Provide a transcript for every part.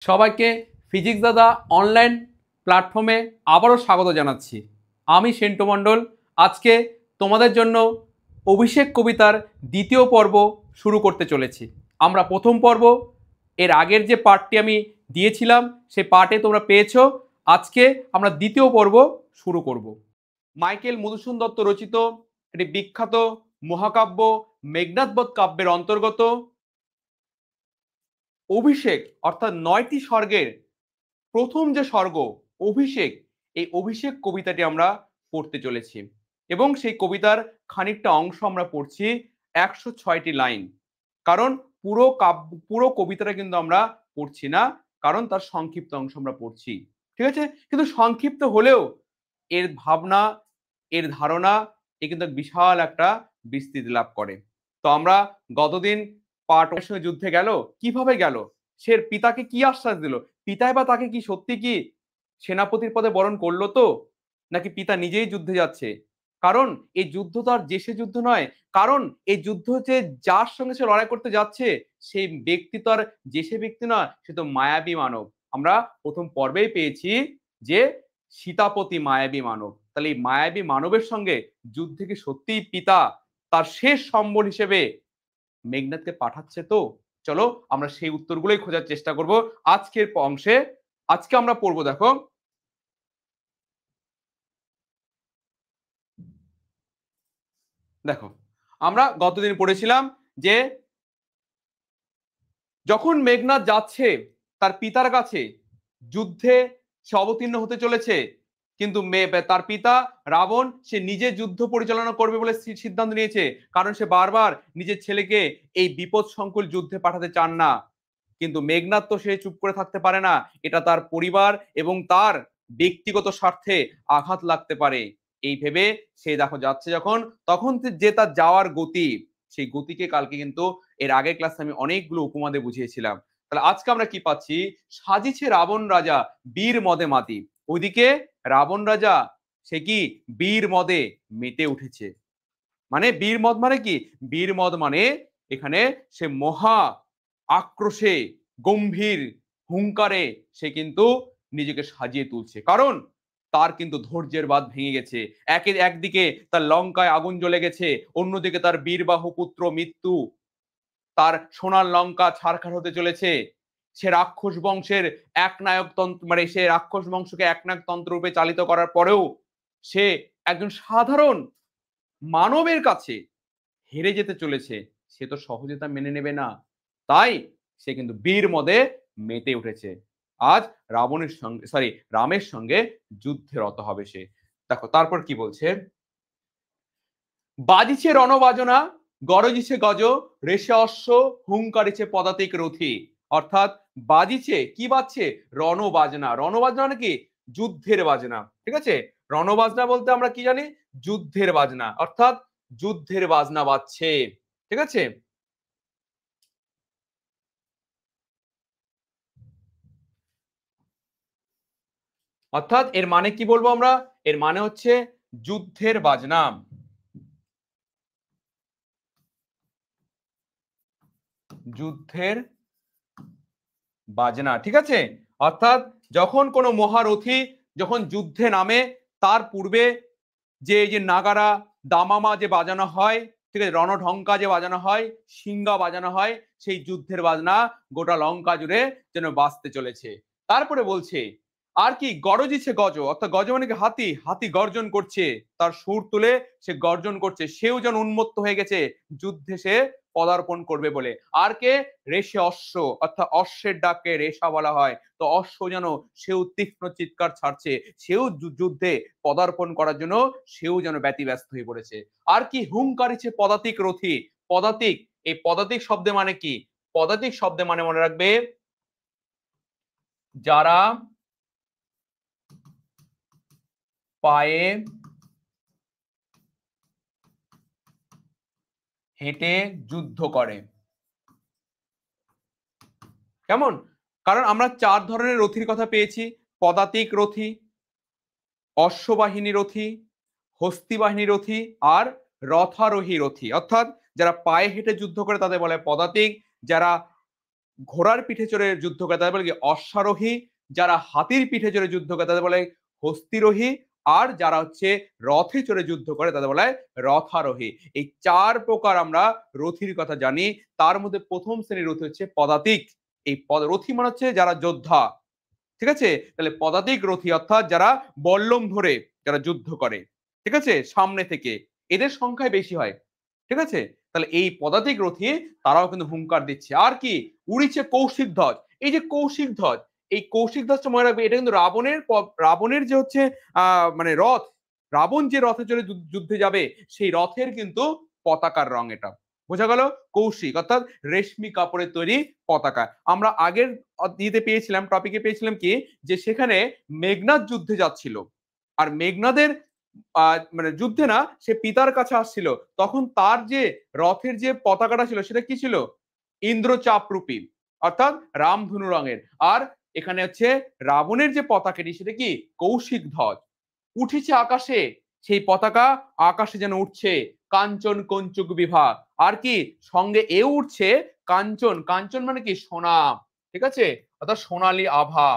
সবাইকে ফিজিক্স দাদা অনলাইন প্ল্যাটফর্মে আবারও স্বাগত জানাচ্ছি। আমি সেন্টু মণ্ডল। আজকে তোমাদের জন্য অভিষেক কবিতার দ্বিতীয় পর্ব শুরু করতে চলেছি। আমরা প্রথম পর্ব এর আগের যে পার্টটি আমি দিয়েছিলাম সেই পার্টে তোমরা পেয়েছো। আজকে আমরা দ্বিতীয় পর্ব শুরু করব। মাইকেল মধুসূদন দত্ত রচিত একটি বিখ্যাত মহাকাব্য মেঘনাদ বধ কাব্যের অন্তর্গত অভিষেক অর্থাৎ 9টি স্বর্গের প্রথম যে স্বর্গ অভিষেক, এই অভিষেক কবিতাটি আমরা পড়তে চলেছি এবং সেই কবিতার খানিকটা অংশ আমরা পড়ছি 106টি লাইন। কারণ পুরো কবিতাটা কিন্তু আমরা পড়ছি না, কারণ তার সংক্ষিপ্ত অংশ আমরা পড়ছি, ঠিক আছে। কিন্তু সংক্ষিপ্ত হলেও এর ভাবনা, এর ধারণা এ কিন্তু বিশাল একটা বিস্তৃতি লাভ করে। তো আমরা গতদিন পার্টের সঙ্গে যুদ্ধে গেল, কিভাবে গেল, সে পিতাকে কি আশ্বাস দিল, পিতাই বা তাকে কি সত্যি কি সেনাপতির পদে বরণ করলো তো, নাকি পিতা নিজেই যুদ্ধে যাচ্ছে? কারণ এই যুদ্ধ তো আর যে সে যুদ্ধ নয়, কারণ এই যুদ্ধ হচ্ছে যার সঙ্গে সে লড়াই করতে যাচ্ছে সেই ব্যক্তি তো আর যে সে ব্যক্তি নয়, সে তো মায়াবী মানব। আমরা প্রথম পর্বেই পেয়েছি যে সীতাপতি মায়াবী মানব। তাহলে এই মায়াবী মানবের সঙ্গে যুদ্ধে কি সত্যিই পিতা তার শেষ সম্বল হিসেবে মেঘনাদকে পাঠাচ্ছে তো? চলো আমরা সেই উত্তরগুলোই খোঁজার চেষ্টা করব আজকের অংশে। আজকে আমরা পড়বো, দেখো দেখো আমরা গতদিন পড়েছিলাম যে যখন মেঘনাদ যাচ্ছে তার পিতার কাছে যুদ্ধে সে অবতীর্ণ হতে চলেছে, কিন্তু তার পিতা রাবণ সে নিজে যুদ্ধ পরিচালনা করবে বলে সিদ্ধান্ত নিয়েছে, কারণ সে বারবার নিজের ছেলেকে এই বিপদ সংকুল যুদ্ধে পাঠাতে চান না। কিন্তু মেঘনাদ তো সে চুপ করে থাকতে পারে না, এটা তার পরিবার এবং তার ব্যক্তিগত স্বার্থে আঘাত লাগতে পারে এই ভেবে সে দেখো যাচ্ছে যখন, তখন যে তার যাওয়ার গতি, সেই গতিকে কালকে কিন্তু এর আগের ক্লাসে আমি অনেকগুলো উপমা দিয়ে বুঝিয়েছিলাম। তাহলে আজকে আমরা কি পাচ্ছি, সাজিছে রাবণ রাজা বীর মদে মাতি। ওইদিকে রাবণ রাজা সে কি বীর মদে মেতে উঠেছে। মানে বীর মদ মানে কি, বীর মদ মানে এখানে সে মহা আক্রোশে গম্ভীর হুঙ্কারে সে কিন্তু নিজেকে সাজিয়ে তুলছে, কারণ তার কিন্তু ধৈর্যের বাঁধ ভেঙে গেছে। একদিকে তার লঙ্কায় আগুন জ্বলে গেছে, অন্যদিকে তার বীরবাহু পুত্র মৃত্যু, তার সোনার লঙ্কা ছারখার হতে চলেছে। সে রাক্ষস বংশের একনায়ক তন্ত্র, মানে সে রাক্ষস বংশকে একনায়ক তন্ত্র রূপে চালিত করার পরেও সে একজন সাধারণ মানবের কাছে হেরে যেতে চলেছে, সে তো সহজে তা মেনে নেবে না। তাই সে কিন্তু বীর মদে মেতে উঠেছে। আজ রাবণের সঙ্গে রামের সঙ্গে যুদ্ধে রত হবে সে। দেখো তারপর কি বলছে, বাজিছে রণবাজনা গরজিছে গজ, রেশে অশ্ব হুঙ্কারিছে পদাতিক রথী। অর্থাৎ বাজিছে, কি বাজছে, রণবাজনা। রণবাজনা মানে কি, যুদ্ধের বাজনা, ঠিক আছে। রণবাজনা বলতে আমরা কি জানি, যুদ্ধের বাজনা, অর্থাৎ যুদ্ধের বাজনা বাজছে, ঠিক আছে। অর্থাৎ এর মানে কি বলবো আমরা, এর মানে হচ্ছে যুদ্ধের বাজনা, যুদ্ধের বাজনা, ঠিক আছে। অর্থাৎ যখন কোনো মহারথী যখন যুদ্ধে নামে, তার পূর্বে যে নাগারা দামামা যে বাজানো হয়, ঠিক আছে, রণঢঙ্কা যে বাজানো হয়, সিঙ্গা বাজানো হয়, সেই যুদ্ধের বাজনা গোটা লঙ্কা জুড়ে যেন বাজতে চলেছে। তারপরে বলছে আর কি, গরজিছে গজ, অর্থাৎ গজ মানে কি হাতি, হাতি গর্জন করছে, তার সুর তুলে সে গর্জন করছে, সেও যেন উন্মত্ত হয়ে গেছে যুদ্ধে সে পদার্পণ করবে বলে। আর কে, রেশে অশ্ব, অর্থাৎ অশ্বের ডাককে রেশা বলা হয়, তো অশ্ব যেন সেও তীক্ষ্ণ চিৎকার ছাড়ছে, সেও যুদ্ধে পদার্পণ করার জন্য সেও যেন ব্যতিব্যস্ত হয়ে পড়েছে। আর কি, হুঙ্কারিছে পদাতিক রথী। পদাতিক, এই পদাতিক শব্দে মানে কি, পদাতিক শব্দে মানে মনে রাখবে যারা পায়ে হেঁটে যুদ্ধ করে। কেমন, কারণ আমরা 4 ধরনের রথীর কথা পেয়েছি, পদাতিক রথী, অশ্ববাহিনী রথী, হস্তিবাহিনী রথী আর রথারোহী রথী। অর্থাৎ যারা পায়ে হেঁটে যুদ্ধ করে তাদের বলে পদাতিক, যারা ঘোড়ার পিঠে চড়ে যুদ্ধ করে তাদের বলে কি অশ্বারোহী, যারা হাতির পিঠে চড়ে যুদ্ধ করে তাদের বলে হস্তিরোহী, আর যারা হচ্ছে রথে চড়ে যুদ্ধ করে তাদের বলে রথারোহী। এই 4 প্রকার আমরা রথীর কথা জানি। তার মধ্যে প্রথম শ্রেণীর রথী হচ্ছে পদাতিক। এই রথী মানে হচ্ছে যারা যোদ্ধা, ঠিক আছে? তাহলে পদাতিক রথী অর্থাৎ যারা বল্লম ধরে যারা যুদ্ধ করে, ঠিক আছে, সামনে থেকে, এদের সংখ্যায় বেশি হয়, ঠিক আছে? তাহলে এই পদাতিক রথী তারাও কিন্তু হুঙ্কার দিচ্ছে। আর কি উড়িছে কৌশিক ধ্বজ। এই যে কৌশিক ধ্বজ, এই কৌশিক ধ্বজটা মনে রাখবে, এটা কিন্তু রাবণের যে হচ্ছে মানে রথ, রাবণ যে রথে চড়ে যুদ্ধে যাবে সেই রথের কিন্তু পতাকার রং এটা। বোঝা গেল? কৌশিক অর্থাৎ রেশমি কাপড়ের তৈরি পতাকা। আমরা আগের ইয়েতে পেয়েছিলাম, টপিকে পেয়েছিলাম কি, যে সেখানে মেঘনাদ যুদ্ধে যাচ্ছিল, আর মেঘনাদের মানে যুদ্ধে না, সে পিতার কাছে আসছিল, তখন তার যে রথের যে পতাকাটা ছিল সেটা কি ছিল? ইন্দ্রচাপ রূপী, অর্থাৎ রামধনু রঙের। আর এখানে হচ্ছে রাবণের যে পতাকাটি সেটা কি? কৌশিক ধ্বজ। উঠেছে আকাশে সেই পতাকা, আকাশে যেন উঠছে কাঞ্চন কঞ্চুক বিভা। আর কি সঙ্গে এ উঠছে কাঞ্চন, কাঞ্চন মানে কি? সোনা, ঠিক আছে, অর্থাৎ সোনালী আভা,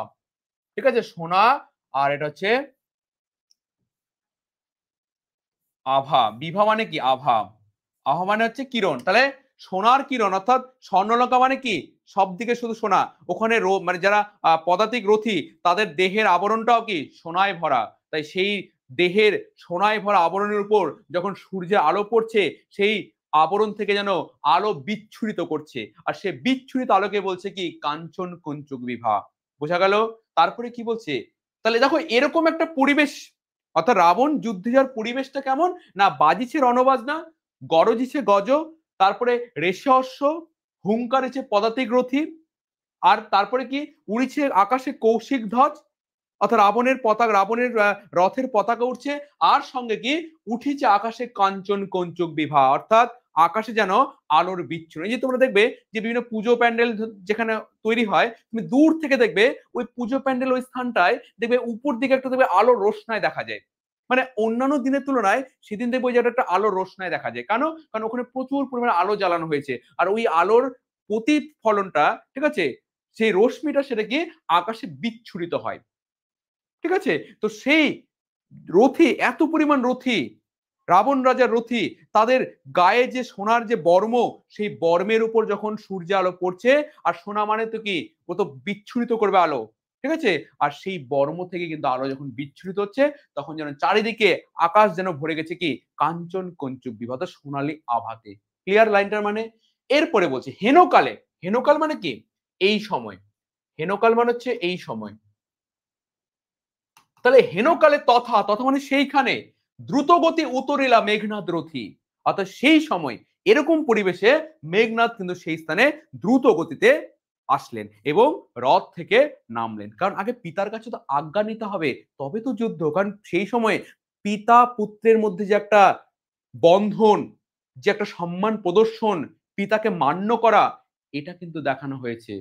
ঠিক আছে, সোনা। আর এটা হচ্ছে আভা, বিভা মানে কি? আভা, আভা মানে হচ্ছে কিরণ। তাহলে সোনার কিরণ অর্থাৎ স্বর্ণলঙ্কা মানে কি? সব দিকে শুধু সোনা। ওখানে মানে যারা পদাতিক রথী তাদের দেহের আবরণটাও কি? সোনায় ভরা। তাই সেই দেহের সোনায় ভরা আবরণের উপর যখন সূর্যের আলো পড়ছে, সেই আবরণ থেকে যেন আলো বিচ্ছুরিত করছে, আর সে বিচ্ছুরিত আলোকে বলছে কি? কাঞ্চন কঞ্চুক বিভা। বোঝা গেল? তারপরে কি বলছে? তাহলে দেখো এরকম একটা পরিবেশ, অর্থাৎ রাবণ যুদ্ধে যাওয়ার পরিবেশটা কেমন না? বাজিছে রণবাজনা, গরজিছে গজ, তারপরে রেশে অশ্ব, হুঙ্কারেছে পদাতিক রথী, আর তারপরে কি? উড়িছে আকাশে কৌশিক ধ্বজ, অর্থাৎ রাবণের পতাকা, রাবণের রথের পতাকা উঠছে, আর সঙ্গে কি? উঠিছে আকাশে কাঞ্চন কঞ্চুক বিভা, অর্থাৎ আকাশে যেন আলোর বিচ্ছুরণ। এই যে তোমরা দেখবে যে বিভিন্ন পুজো প্যান্ডেল যেখানে তৈরি হয়, তুমি দূর থেকে দেখবে ওই পুজো প্যান্ডেল ওই স্থানটায় দেখবে উপর দিকে একটা দেখবে আলোর রোশনায় দেখা যায়। মানে অন্যান্য দিনের তুলনায় সেদিন দেখবো ওই জায়গাটা একটা আলোর রোশনায় দেখা যায়। কেন? কারণ ওখানে প্রচুর পরিমাণে আলো জ্বালানো হয়েছে, আর ওই আলোর প্রতিফলনটা, ঠিক আছে, সেই রশ্মিটা সেটা কি? আকাশে বিচ্ছুরিত হয়, ঠিক আছে? তো সেই রথী, এত পরিমাণ রথী, রাবণ রাজার রথী, তাদের গায়ে যে সোনার যে বর্ম, সেই বর্মের উপর যখন সূর্য আলো পড়ছে, আর সোনা মানে তো কি? ও তো বিচ্ছুরিত করবে আলো, ঠিক আছে? আর সেই বর্ম থেকে কিন্তু আলো যখন বিচ্ছুরিত হচ্ছে, তখন যেন চারিদিকে আকাশ যেন ভরে গেছে কি? কাঞ্চন কঞ্চুক বিভা, সোনালী আভাতে। ক্লিয়ার লাইনটার মানে? এরপরে বলছে হেনকালে। হেনকাল মানে কি? এই সময়। হেনকাল মানে হচ্ছে এই সময়। তাহলে হেনকালে তথা, তথা মানে সেইখানে, দ্রুতগতি উতরিলা মেঘনাদ রথী, অর্থাৎ সেই সময় এরকম পরিবেশে মেঘনাদ কিন্তু সেই স্থানে দ্রুত গতিতে আসলেন এবং রথ থেকে নামলেন। কারণ আগে পিতার কাছে তো আজ্ঞা নিতে হবে, তবে তো যুদ্ধ। কারণ সেই সময় পিতা পুত্রের মধ্যে যে একটা বন্ধন, যে একটা সম্মান প্রদর্শন, পিতাকে মান্য করা, এটা কিন্তু দেখানো হয়েছে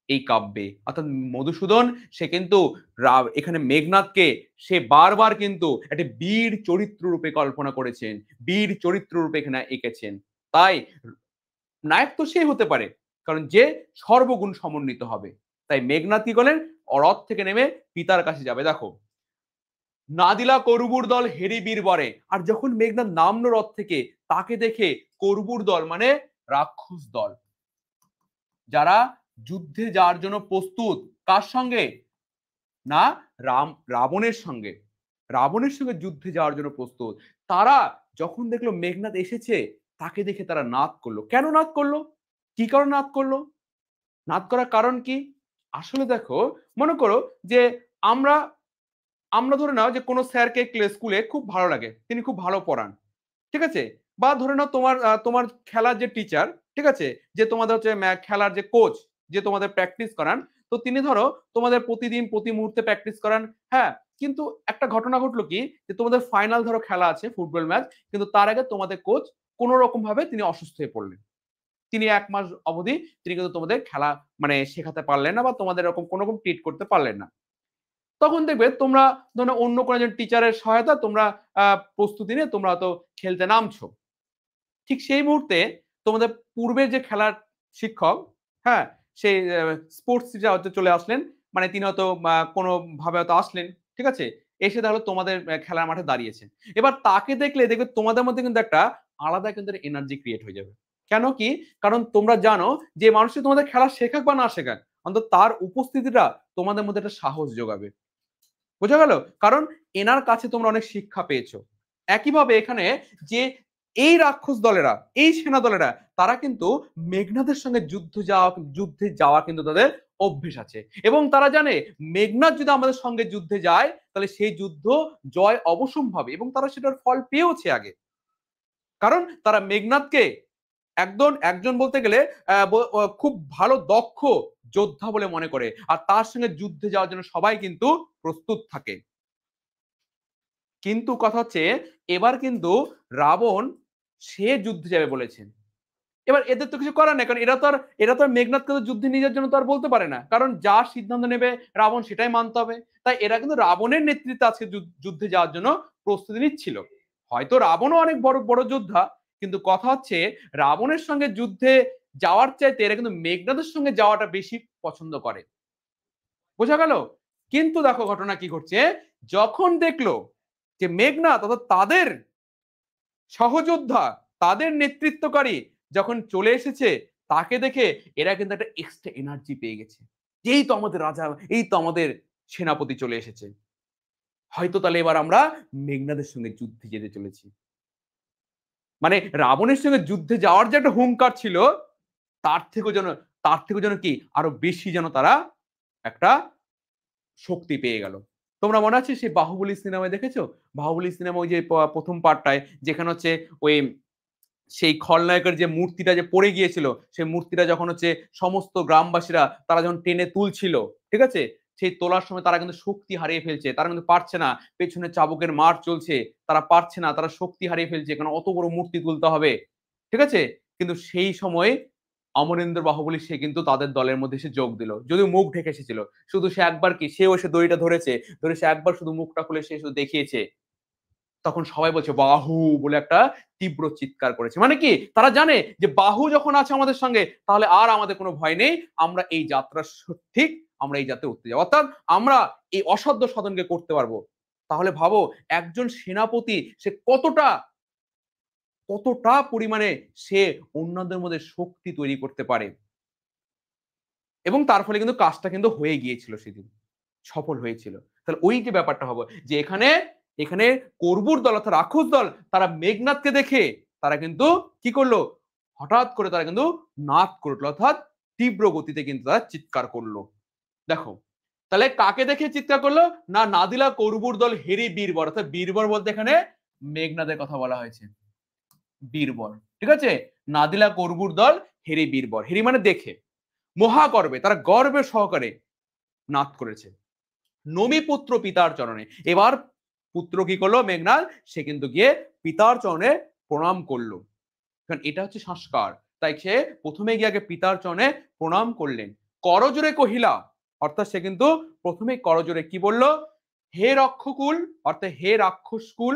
এই কাব্যে। অর্থাৎ মধুসূদন সে কিন্তু এখানে মেঘনাদকে সে বারবার কিন্তু একটা বীর চরিত্র রূপে কল্পনা করেছেন, বীর চরিত্র রূপে এখানে এঁকেছেন। তাই নায়ক তো সে হতে পারে, কারণ যে সর্বগুণ সমন্বিত হবে। তাই মেঘনাদ কি করলেন? রথ থেকে নেমে পিতার কাছে যাবে। দেখো, নাদিলা করবুর দল হেরি বীর বরে। আর যখন মেঘনাদ নামলো রথ থেকে, তাকে দেখে করবুর দল মানে রাক্ষস দল, যারা যুদ্ধে যাওয়ার জন্য প্রস্তুত, কার সঙ্গে? না, রাবণের সঙ্গে, রাবণের সঙ্গে যুদ্ধে যাওয়ার জন্য প্রস্তুত। তারা যখন দেখলো মেঘনাদ এসেছে, তাকে দেখে তারা নাদ করলো। কেন নাদ করলো? কি কারণে নাদ করলো? নাদ করার কারণ কি? আসলে দেখো, মনে করো যে আমরা আমরা ধরে নাও যে কোনো স্যারকে স্কুলে খুব ভালো লাগে, তিনি খুব ভালো পড়ান, ঠিক আছে? বা ধরে নাও তোমার তোমার খেলার যে টিচার, ঠিক আছে, যে তোমাদের হচ্ছে খেলার যে কোচ, যে তোমাদের প্র্যাকটিস করান, তো তিনি ধরো তোমাদের প্রতিদিন প্রতি মুহূর্তে প্র্যাকটিস করান। হ্যাঁ, কিন্তু একটা ঘটনা ঘটলো কি, যে তোমাদের ফাইনাল ধরো খেলা আছে, ফুটবল ম্যাচ, কিন্তু তার আগে তোমাদের কোচ কোন রকম ভাবে তিনি অসুস্থ হয়ে পড়লেন। তিনি 1 মাস অবধি তিনি কিন্তু তোমাদের খেলা মানে শেখাতে পারলেন না, বা তোমাদের এরকম কোন রকম ট্রিট করতে পারলেন না। তখন দেখবে তোমরা ধরো অন্য কোনো একজন টিচারের সহায়তা তোমরা প্রস্তুতি নিয়ে তোমরা হয়তো খেলতে নামছো। ঠিক সেই মুহূর্তে তোমাদের পূর্বের যে খেলার শিক্ষক, হ্যাঁ, সেই স্পোর্টস চলে আসলেন, মানে তিনি হয়তো কোনো ভাবে হয়তো আসলেন, ঠিক আছে, এসে তাহলে তোমাদের খেলার মাঠে দাঁড়িয়েছেন। এবার তাকে দেখলে দেখবে তোমাদের মধ্যে কিন্তু একটা আলাদা কিন্তু এনার্জি ক্রিয়েট হয়ে যাবে। কেন কি? কারণ তোমরা জানো যে মানুষকে তোমাদের খেলা শেখাক বা না শেখাক, অন্তত তার উপস্থিতিটা তোমাদের মধ্যে একটা সাহস যোগাবে। বোঝা গেল? কারণ এনার কাছে তোমরা অনেক শিক্ষা পেয়েছো। একইভাবে এখানে যে এই রাক্ষস দলেরা, এই সেনা দলেরা, তারা কিন্তু মেঘনাদের সঙ্গে যুদ্ধে যাওয়া কিন্তু তাদের অভ্যেস আছে, এবং তারা জানে মেঘনাদ যদি আমাদের সঙ্গে যুদ্ধে যায় তাহলে সেই যুদ্ধ জয় অবশ্যম্ভাবী, এবং তারা সেটার ফল পেয়েওছে আগে। কারণ তারা মেঘনাদকে একজন বলতে গেলে খুব ভালো দক্ষ যোদ্ধা বলে মনে করে, আর তার সঙ্গে যুদ্ধে যাওয়ার জন্য সবাই কিন্তু প্রস্তুত থাকে। কিন্তু কথা হচ্ছে এবার কিন্তু রাবণ সে যুদ্ধে যাবে বলেছেন। এবার এদের তো কিছু করার নেই, কারণ এরা তো আর মেঘনাদকে তো যুদ্ধে নিয়ে যাওয়ার জন্য তো আর বলতে পারে না, কারণ যা সিদ্ধান্ত নেবে রাবণ সেটাই মানতে হবে। তাই এরা কিন্তু রাবণের নেতৃত্বে আজকে যুদ্ধে যাওয়ার জন্য প্রস্তুতি নিচ্ছিল। হয়তো রাবণও অনেক বড় বড় যোদ্ধা, কিন্তু কথা হচ্ছে রাবণের সঙ্গে যুদ্ধে যাওয়ার চাইতে এরা কিন্তু মেঘনাদের সঙ্গে যাওয়াটা বেশি পছন্দ করে। বোঝা গেল? কিন্তু দেখো ঘটনা কি ঘটছে, যখন দেখলো যে মেঘনাদ অর্থাৎ তাদের সহযোদ্ধা, তাদের নেতৃত্বকারী যখন চলে এসেছে, তাকে দেখে এরা কিন্তু একটা এক্সট্রা এনার্জি পেয়ে গেছে। এই তো আমাদের রাজা, এই তো আমাদের সেনাপতি চলে এসেছে, হয়তো তাহলে এবার আমরা মেঘনাদের সঙ্গে যুদ্ধে যেতে চলেছি। মানে রাবণের সঙ্গে যুদ্ধে যাওয়ার যে একটা হুঙ্কার ছিল, তার থেকেও যেন কি আরো বেশি যেন তারা একটা শক্তি পেয়ে গেল। তোমরা মনে আছে সেই বাহুবলী সিনেমায় দেখেছো? বাহুবলী সিনেমা ওই যে প্রথম পার্টটায় যেখানে হচ্ছে ওই সেই খলনায়কের যে মূর্তিটা যে পড়ে গিয়েছিল, সেই মূর্তিটা যখন হচ্ছে সমস্ত গ্রামবাসীরা তারা যখন টেনে তুলছিল, ঠিক আছে, সেই তোলার সময় তারা কিন্তু শক্তি হারিয়ে ফেলছে, তারা কিন্তু পারছে না, পেছনে চাবুকের মার চলছে, তারা পারছে না, তারা শক্তি হারিয়ে ফেলছে, কারণ অত বড় মূর্তি তুলতে হবে, ঠিক আছে। কিন্তু সেই সময় অমরেন্দ্র বাহুবলী সে কিন্তু তাদের দলের মধ্যে এসে যোগ দিল, যদিও মুখ ঢেকে এসেছিল, শুধু সে একবার কি সেও এসে দড়িটা ধরেছে, ধরে সে একবার শুধু মুখটা খুলে সে শুধু দেখিয়েছে, তখন সবাই বলছে বাহু বলে একটা তীব্র চিৎকার করেছে। মানে কি, তারা জানে যে বাহু যখন আছে আমাদের সঙ্গে তাহলে আর আমাদের কোনো ভয় নেই, আমরা এই যাত্রা ঠিক, আমরা এই যাত্রায় উঠতে যাবো, অর্থাৎ আমরা এই অসাধ্য সাধনকে করতে পারবো। তাহলে ভাবো একজন সেনাপতি সে কতটা পরিমাণে সে অন্যদের মধ্যে শক্তি তৈরি করতে পারে, এবং তার ফলে কিন্তু কাজটা কিন্তু হয়ে গিয়েছিল, সেদিন সফল হয়েছিল। তাহলে ওই যে ব্যাপারটা হবে যে এখানে এখানে করবুর দল অর্থাৎ রাক্ষস দল তারা মেঘনাদকে দেখে তারা কিন্তু কি করলো, হঠাৎ করে তারা কিন্তু নাদ করে উঠলো, অর্থাৎ তীব্র গতিতে কিন্তু তারা চিৎকার করলো। দেখো তাহলে কাকে দেখে চিৎকার করলো না, নাদিলা করবুর দল হেরি বীরবর, অর্থাৎ বীরবর বলতে এখানে মেঘনাদের কথা বলা হয়েছে, বীরবর, ঠিক আছে। নাদিলা করবুর দল হেরি বীরবর, হেরি মানে দেখে, মহাগর্বে তারা গর্বের সহকারে নাদ করেছে নমিপুত্র পিতার চরণে। এবার পুত্র কি করলো মেঘনাদ, সে কিন্তু গিয়ে পিতার চরণে প্রণাম করলো, কারণ এটা হচ্ছে সংস্কার। তাই সে প্রথমে গিয়ে আগে পিতার চরণে প্রণাম করলেন। করজোরে কহিলা, অর্থাৎ সে কিন্তু প্রথমে করজোরে কি বললো, হে রক্ষকুল অর্থাৎ হে রাক্ষসকুল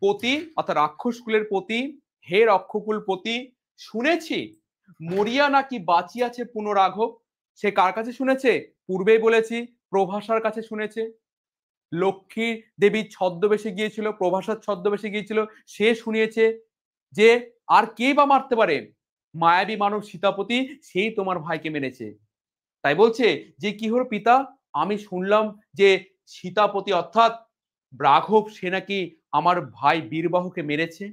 পতি, অর্থাৎ রাক্ষসকুলের পতি, হে রক্ষকুল পতি, শুনেছি মরিয়া নাকি বাঁচিয়াছে পুনরাঘব। সে কার কাছে শুনেছে? পূর্বেই বলেছি প্রভাষার কাছে শুনেছে। লক্ষ্মী দেবী ছদ্মবেশে গিয়েছিল, প্রভাষার ছদ্মবেশে গিয়েছিল, সে শুনিয়েছে যে আর কে বা মারতে পারে, মায়াবী মানব সীতাপতি সেই তোমার ভাইকে মেরেছে। তাই বলছে যে কি হলো পিতা, আমি শুনলাম যে সীতাপতি অর্থাৎ রাঘব সে নাকি আমার ভাই বীরবাহুকে মেরেছে।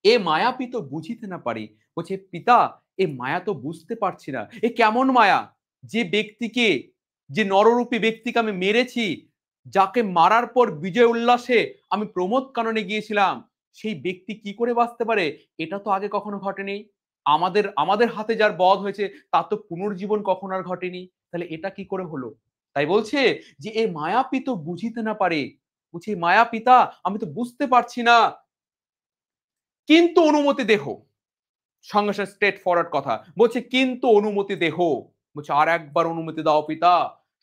এ মায়াপি তো বুঝিতে না পারি। বলছে পিতা এ মায়া তো বুঝতে পারছি না, এ কেমন মায়া, যে ব্যক্তিকে, যে নররূপী ব্যক্তিকে আমি মেরেছি, যাকে মারার পর বিজয় উল্লাসে আমি প্রমোদ কাননে গিয়েছিলাম, সেই ব্যক্তি কি করে বাঁচতে পারে? এটা তো আগে কখনো ঘটেনি। আমাদের আমাদের হাতে যার বধ হয়েছে তার তো পুনর্জীবন কখনো আর ঘটেনি, তাহলে এটা কি করে হলো? তাই বলছে যে এ মায়াপি তো বুঝিতে না পারে। বলছে মায়া পিতা আমি তো বুঝতে পারছি না, কিন্তু অনুমতি দেহ। সঙ্গে সঙ্গে স্ট্রেট ফরওয়ার্ড কথা বলছে, কিন্তু অনুমতি দেহ। বলছে আর একবার অনুমতি দাও পিতা,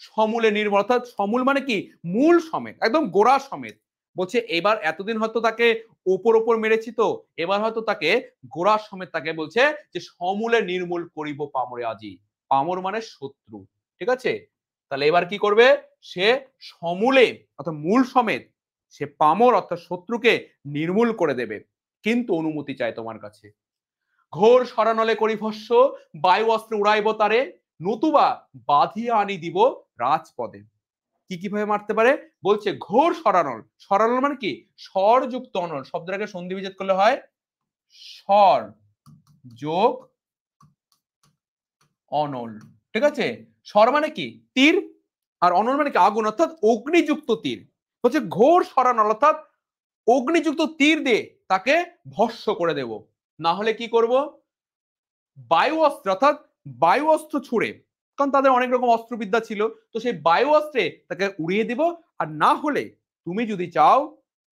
সমূলে নির্মল, অর্থাৎ সমূল মানে কি, মূল সমেত, একদম গোড়া সমেত। বলছে এবার এতদিন হয়তো তাকে ওপর মেরেছি, তো এবার হয়তো তাকে গোড়া সমেত তাকে বলছে যে সমূলে নির্মূল করিব পামরে আজি। পামর মানে শত্রু, ঠিক আছে? তাহলে এবার কি করবে, সে সমূলে অর্থাৎ মূল সমেত সে পামর অর্থাৎ শত্রুকে নির্মূল করে দেবে, কিন্তু অনুমতি চায় তোমার কাছে। ঘোর সরানলে করি ভস্য, বায়ু অস্ত্র উড়াইব তারে, নতুবা বাঁধিয়া আনি দিব রাজপদে। কি কিভাবে মারতে পারে বলছে, ঘোর সরানল, সরানল মানে কি, স্বরযুক্ত অনল, শব্দটাকে সন্ধি বিচ্ছেদ করলে হয় স্বর যোগ অনল, ঠিক আছে? স্বর মানে কি তীর, আর অনল মানে কি আগুন, অর্থাৎ অগ্নিযুক্ত তীর। হচ্ছে ঘোর সরানল অর্থাৎ অগ্নিযুক্ত তীর দিয়ে তাকে ভস্ম করে দেব। না হলে কি করব, বায়ু অস্ত্র অর্থাৎ বায়ু অস্ত্র ছুড়ে, কারণ তাদের অনেক রকম অস্ত্রবিদ্যা ছিল, তো সেই বায়ু অস্ত্রে তাকে উড়িয়ে দিব। আর না হলে তুমি যদি চাও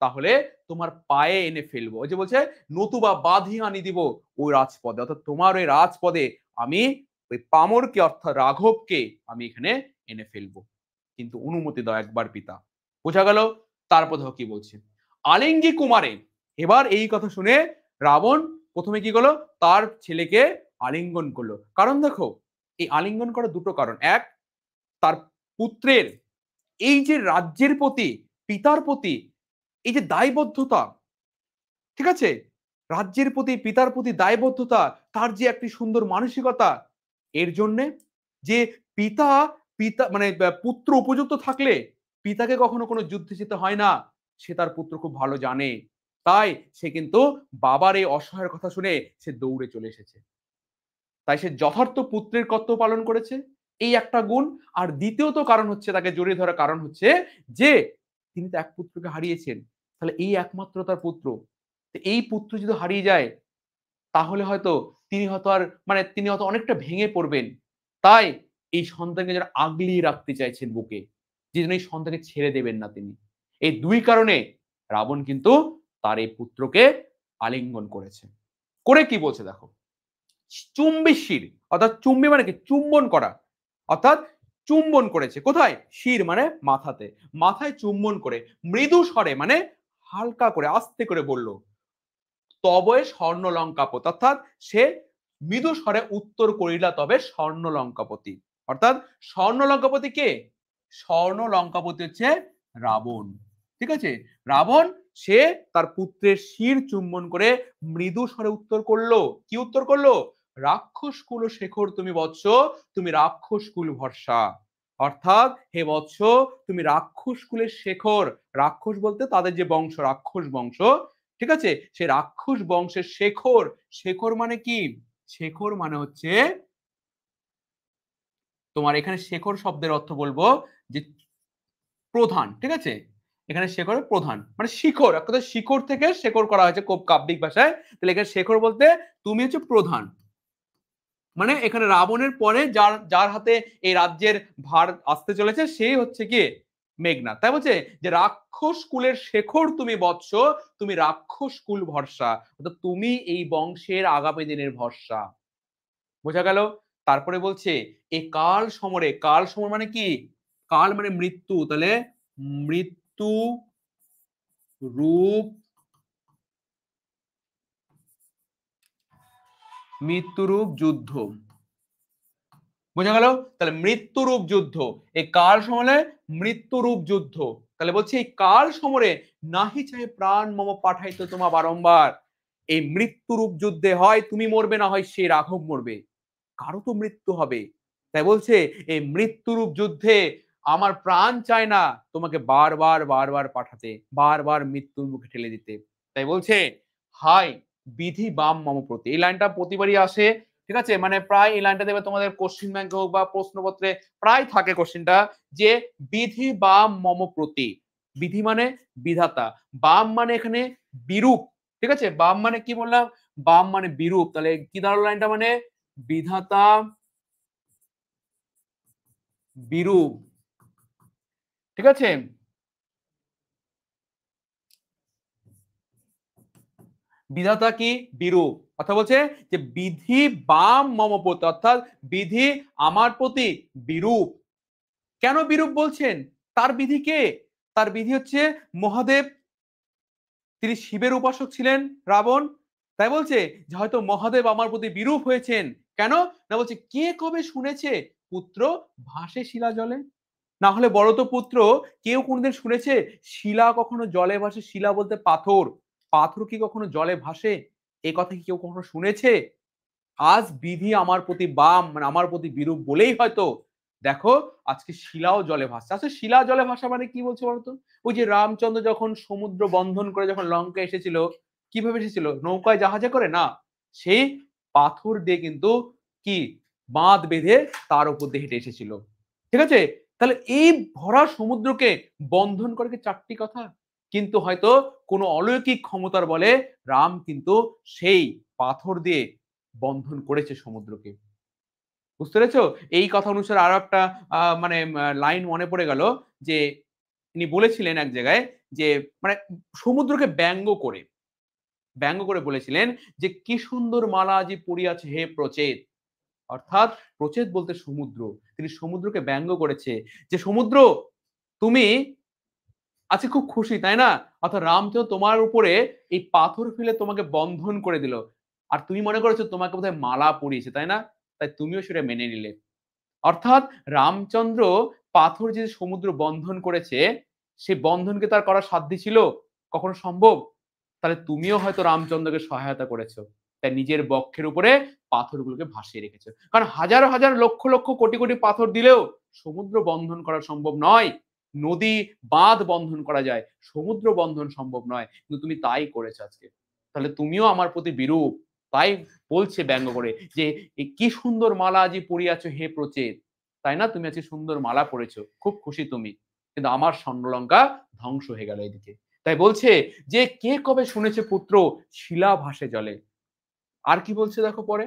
তাহলে তোমার পায়ে এনে ফেলবো। ওই যে বলছে নতুবা বাঁধিয়ে আনি দিব ওই রাজপদে, অর্থাৎ তোমার ওই রাজপদে আমি ওই পামরকে অর্থাৎ রাঘবকে আমি এখানে এনে ফেলবো, কিন্তু অনুমতি দাও একবার পিতা। বোঝা গেল? তারপর দেখো কি বলছে, আলিঙ্গি কুমারে। এবার এই কথা শুনে রাবণ প্রথমে কি করলো, তার ছেলেকে আলিঙ্গন করলো। কারণ দেখো, এই আলিঙ্গন করার দুটো কারণ। এক, তার পুত্রের এই যে রাজ্যের প্রতি, পিতার প্রতি এই যে দায়বদ্ধতা, ঠিক আছে, রাজ্যের প্রতি পিতার প্রতি দায়বদ্ধতা, তার যে একটি সুন্দর মানসিকতা, এর জন্যে যে পিতা পিতা মানে পুত্র উপযুক্ত থাকলে পিতাকে কখনো কোনো যুদ্ধে যেতে হয় না, সে তার পুত্র খুব ভালো জানে। তাই সে কিন্তু বাবার এই অসহায়ের কথা শুনে সে দৌড়ে চলে এসেছে। তাই সে যথার্থ পুত্রের কর্তব্য পালন করেছে, এই একটা গুণ। আর দ্বিতীয়ত কারণ হচ্ছে, তাকে জড়িয়ে ধরার কারণ হচ্ছে যে তিনি তো এক পুত্রকে হারিয়েছেন, তাহলে এই একমাত্র তার পুত্র, এই পুত্র যদি হারিয়ে যায় তাহলে হয়তো তিনি হয়তো আর মানে তিনি হয়তো অনেকটা ভেঙে পড়বেন। তাই এই সন্তানকে যেন আগলিয়ে রাখতে চাইছেন বুকে, যে জন্য এই সন্তানকে ছেড়ে দেবেন না তিনি। এই দুই কারণে রাবণ কিন্তু তার এই পুত্রকে আলিঙ্গন করেছে। করে কি বলছে দেখো, চুম্বি শির অর্থাৎ চুম্বি মানে কি চুম্বন করা, অর্থাৎ চুম্বন করেছে কোথায়, শির মানে মাথাতে, মাথায় চুম্বন করে মৃদু স্বরে মানে হালকা করে আস্তে করে বলল, তবে স্বর্ণ লঙ্কাপতি, অর্থাৎ সে মৃদু স্বরে উত্তর করিলা তবে স্বর্ণ লঙ্কাপতি। অর্থাৎ স্বর্ণ লঙ্কাপতি কে, স্বর্ণ লঙ্কাপতি হচ্ছে রাবণ, ঠিক আছে? রাবণ সে তার পুত্রের শির চুম্বন করে মৃদু স্বরে উত্তর করলো। কি উত্তর করলো, রাক্ষস কুল শেখর তুমি বৎস, তুমি রাক্ষস কুল ভরসা। অর্থাৎ হে বৎস, তুমি রাক্ষস কুলের শেখর, রাক্ষস বলতে তাদের যে বংশ, রাক্ষস বংশ, ঠিক আছে? সে রাক্ষস বংশের শেখর। শেখর মানে কি, শেখর মানে হচ্ছে তোমার, এখানে শেখর শব্দের অর্থ বলবো যে প্রধান, ঠিক আছে? এখানে শেখরের প্রধান মানে শিখর, এক কথা শিখর থেকে শেখর করা হয়েছে খুব কাব্যিক ভাষায়। তাহলে এখানে শেখর বলতে তুমি হচ্ছে প্রধান, মানে এখানে রাবণের পরে যার যার হাতে এই রাজ্যের ভার আসতে চলেছে সেই হচ্ছে কি মেঘনাদ। তাই বলছে যে রাক্ষস কুলের শেখর তুমি বৎস, তুমি রাক্ষস কুল ভরসা, অর্থাৎ তুমি এই বংশের আগামী দিনের ভরসা। বোঝা গেল? তারপরে বলছে এই কাল সমরে, কাল সমর মানে কি, কাল মানে মৃত্যু, তাহলে মৃত্যু রূপ, মৃত্যুরূপ যুদ্ধ। বোঝা গেল? তাহলে মৃত্যুরূপ যুদ্ধ, এই কাল সমরে মৃত্যুরূপ যুদ্ধ। তাহলে বলছি এই কাল সমরে নাহি চাহে প্রাণ মম পাঠাইতে তোমা বারংবার। এই মৃত্যুরূপ যুদ্ধে হয় তুমি মরবে, না হয় সে রাঘব মরবে, কারো তো মৃত্যু হবে। তাই বলছে এই মৃত্যুরূপ যুদ্ধে আমার প্রাণ চায় না তোমাকে বারবার বারবার পাঠাতে, বারবার মৃত্যুর মুখে ঠেলে দিতে। তাই বলছে হাই বিধি বাম মম প্রতি, এই লাইনটা প্রতিবারই আসে, ঠিক আছে? মানে প্রায় এই লাইনটা দেবে তোমাদের কোশ্চিন ব্যাংকে হোক বা প্রশ্নপত্রে প্রায় থাকে কোশ্চিনটা, যে বিধি বাম মম প্রতি। বিধি মানে বিধাতা, বাম মানে এখানে বিরূপ, ঠিক আছে? বাম মানে কি বললাম, বাম মানে বিরূপ। তাহলে কি দাঁড়ালো লাইনটা, মানে বিধাতা বিরূপ, ঠিক আছে? বিধাতা কি বিরূপ, অর্থাৎ বলছে যে বিধি বাম মম প্রতি, অর্থাৎ বিধি আমার প্রতি বিরূপ। কেন বিরূপ বলছেন, তার বিধি কে, তার বিধি হচ্ছে মহাদেব, তিনি শিবের উপাসক ছিলেন রাবণ। তাই বলছে যে হয়তো মহাদেব আমার প্রতি বিরূপ হয়েছেন। কেন? না বলছে কে কবে শুনেছে পুত্র ভাসে শিলা জলে? না হলে বলো তো পুত্র, কেউ কোনদিন শুনেছে শিলা কখনো জলে ভাসে? শিলা বলতে পাথর। পাথর কি কখনো জলে ভাসে? এ কথা কি কেউ কখনো শুনেছে? আজ বিধি আমার প্রতি বাম, মানে আমার প্রতি বিরূপ বলেই হয়তো দেখো আজকে শিলাও জলে ভাসছে। আচ্ছা শিলা জলে ভাসা মানে কি বলছে বলতো? ওই যে রামচন্দ্র যখন সমুদ্র বন্ধন করে যখন লঙ্কা এসেছিল, কিভাবে এসেছিল? নৌকায় জাহাজে করে না, সেই পাথর দিয়ে কিন্তু কি বাঁধ বেঁধে তার উপর দিয়ে হেঁটে এসেছিল। ঠিক আছে? তাহলে এই ভরা সমুদ্রকে বন্ধন করে কি চারটি কথা? কিন্তু হয়তো কোনো অলৌকিক ক্ষমতার বলে রাম কিন্তু সেই পাথর দিয়ে বন্ধন করেছে সমুদ্রকে। বুঝতে পেরেছো? এই কথা অনুসারে আরো একটা মানে লাইন মনে পড়ে গেল যে তিনি বলেছিলেন এক জায়গায় যে মানে সমুদ্রকে ব্যঙ্গ করে বলেছিলেন যে, "কি সুন্দর মালা আজি পড়িয়াছে হে প্রচেত।" অর্থাৎ প্রচেত বলতে সমুদ্র। তিনি সমুদ্রকে ব্যঙ্গ করেছে যে, "সমুদ্র তুমি আজকে খুব খুশি, তাই না? অর্থাৎ রামচন্দ্র তোমার উপরে এই পাথর ফেলে তোমাকে বন্ধন করে দিল। আর তুমি মনে করেছো তোমাকে বোধহয় মালা পরিয়েছে, তাই না? তাই তুমিও সেটা মেনে নিলে।" অর্থাৎ রামচন্দ্র পাথর যে সমুদ্র বন্ধন করেছে, সেই বন্ধনকে তার করার সাধ্য ছিল? কখনো সম্ভব? তাহলে তুমিও হয়তো রামচন্দ্রকে সহায়তা করেছো। তাই নিজের বক্ষের উপরে পাথরগুলোকে ভাসিয়ে রেখেছো। কারণ হাজার, হাজার লক্ষ, লক্ষ কোটি, কোটি পাথর দিলেও সমুদ্র বন্ধন করা সম্ভব নয়। নদী, বাঁধ বন্ধন করা যায়। সমুদ্র বন্ধন সম্ভব নয়। কিন্তু তুমি তাই করেছো আজকে। তাহলে তুমিও আমার প্রতি বিরূপ। তাই বলছে ব্যঙ্গ করে যে, "এ কি সুন্দর মালা আজি পরিয়াছ হে প্রচেত।" তাই না? তুমি আজকে সুন্দর মালা পড়েছো। খুব খুশি তুমি। কিন্তু আমার স্বর্ণলঙ্কা ধ্বংস হয়ে গেল এদিকে। তাই বলছে যে, "কে কবে শুনেছে পুত্র শিলা ভাসে জলে?" আর কি বলছে দেখো পরে?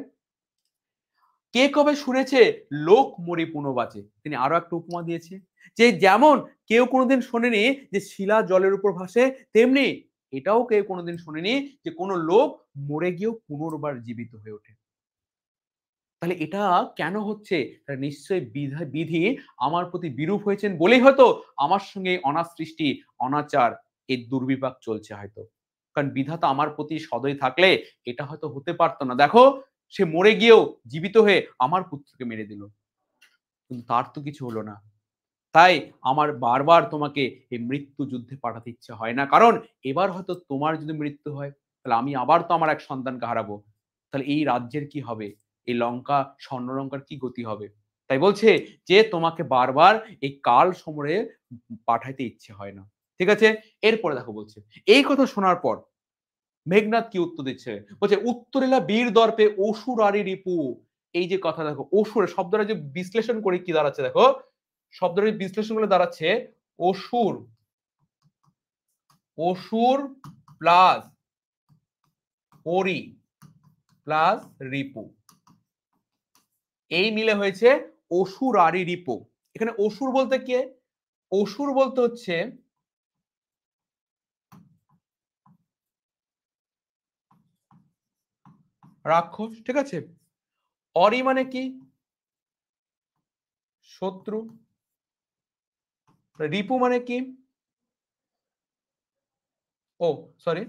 "কে কবে শুনেছে লোক মরি পুন বাঁচে?" তিনি আরো একটা উপমা দিয়েছে। যে যেমন কেউ কোনদিন শোনেনি যে শিলা জলের উপর ভাসে, তেমনি এটাও কেউ কোনদিন শোনেনি যে কোন লোক মরে গিয়েও পুনর্বার জীবিত হয়ে ওঠে। তাহলে এটা কেন হচ্ছে? নিশ্চয়ই বিধি আমার প্রতি বিরূপ হয়েছেন বলেই হয়তো আমার সঙ্গে এই অনাসৃষ্টি, অনাচার, এই দুর্বিপাক চলছে হয়তো। কারণ বিধাতা আমার প্রতি সদয় থাকলে এটা হয়তো হতে পারত না। দেখো সে মরে গিয়েও জীবিত হয়ে আমার পুত্রকে মেরে দিল। কিন্তু তার তো কিছু হলো না। তাই আমার বারবার তোমাকে এই মৃত্যু যুদ্ধে পাঠাতে ইচ্ছে হয় না। কারণ এবার হয়তো তোমার যদি মৃত্যু হয়, তাহলে আমি আবার তো আমার এক সন্তানকে হারাবো। তাহলে এই রাজ্যের কি হবে? এই লঙ্কা, স্বর্ণলঙ্কার কি গতি হবে? তাই বলছে যে তোমাকে বারবার এই কাল সমরে পাঠাইতে ইচ্ছে হয় না। ঠিক আছে? এরপরে দেখো বলছে, এই কথা শোনার পর মেঘনাদ কি উত্তর দিচ্ছে? বলছে, "উত্তরিলা বীর দর্পে অসুরারি রিপু।" এই যে কথা দেখো, অসুর শব্দটা যে বিশ্লেষণ করে কি দাঁড়াচ্ছে দেখো। শব্দটার বিশ্লেষণ করলে দাঁড়াচ্ছে অসুর, অসুর প্লাস অরি প্লাস রিপু। এই মিলে হয়েছে অসুরারি রিপু। এখানে অসুর বলতে কে? অসুর বলতে হচ্ছে রাক্ষস, ঠিক আছে? অরি মানে কি? শত্রু। রিপু মানে কি? ও সরি।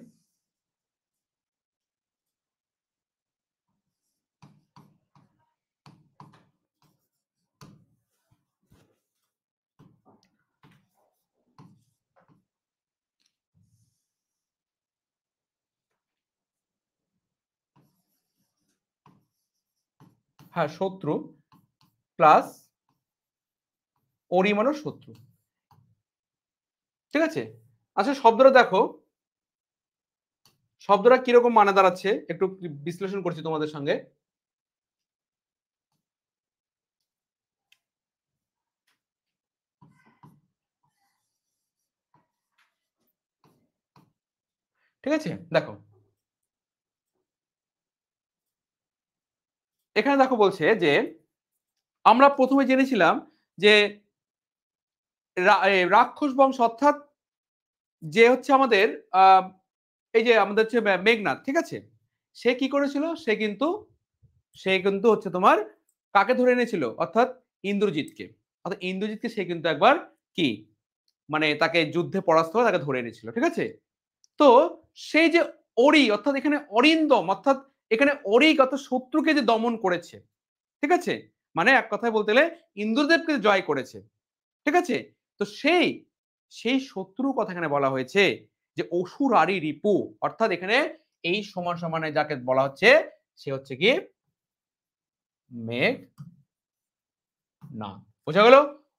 হ্যাঁ, শত্রু প্লাস অরি মানে শত্রু। ঠিক আছে? আচ্ছা শব্দটা দেখো, শব্দটা কিরকম মানে দাঁড়াচ্ছে একটু বিশ্লেষণ করছি তোমাদের সঙ্গে। ঠিক আছে? দেখো। এখানে দেখো বলছে যে আমরা ১ম এ জেনেছিলাম যে রাক্ষস বংশ অর্থাৎ যে হচ্ছে আমাদের আ এই যে আমাদের হচ্ছে মেঘনাদ, ঠিক আছে? সে কি করেছিল? সে কিন্তু হচ্ছে তোমার কাকে ধরে এনেছিল? অর্থাৎ ইন্দ্রজিৎকে। অর্থাৎ ইন্দ্রজিৎকে সে কিন্তু একবার কি মানে তাকে যুদ্ধে পরাস্ত করে তাকে ধরে এনেছিল। ঠিক আছে? তো সেই যে অরি অর্থাৎ এখানে অরিন্দম অর্থাৎ এখানে অরিক অর্থাৎ শত্রুকে যে দমন করেছে। ঠিক আছে? মানে এক কথায় বলতে গেলে ইন্দ্রদেবকে জয় করেছে। ঠিক আছে? তো সেই শত্রুর কথা এখানে বলা হয়েছে যে অসুরারি রিপু, অর্থাৎ এখানে এই সমান সমানে যাকে বলা হচ্ছে সে হচ্ছে কি মেঘ না। বোঝা গেল?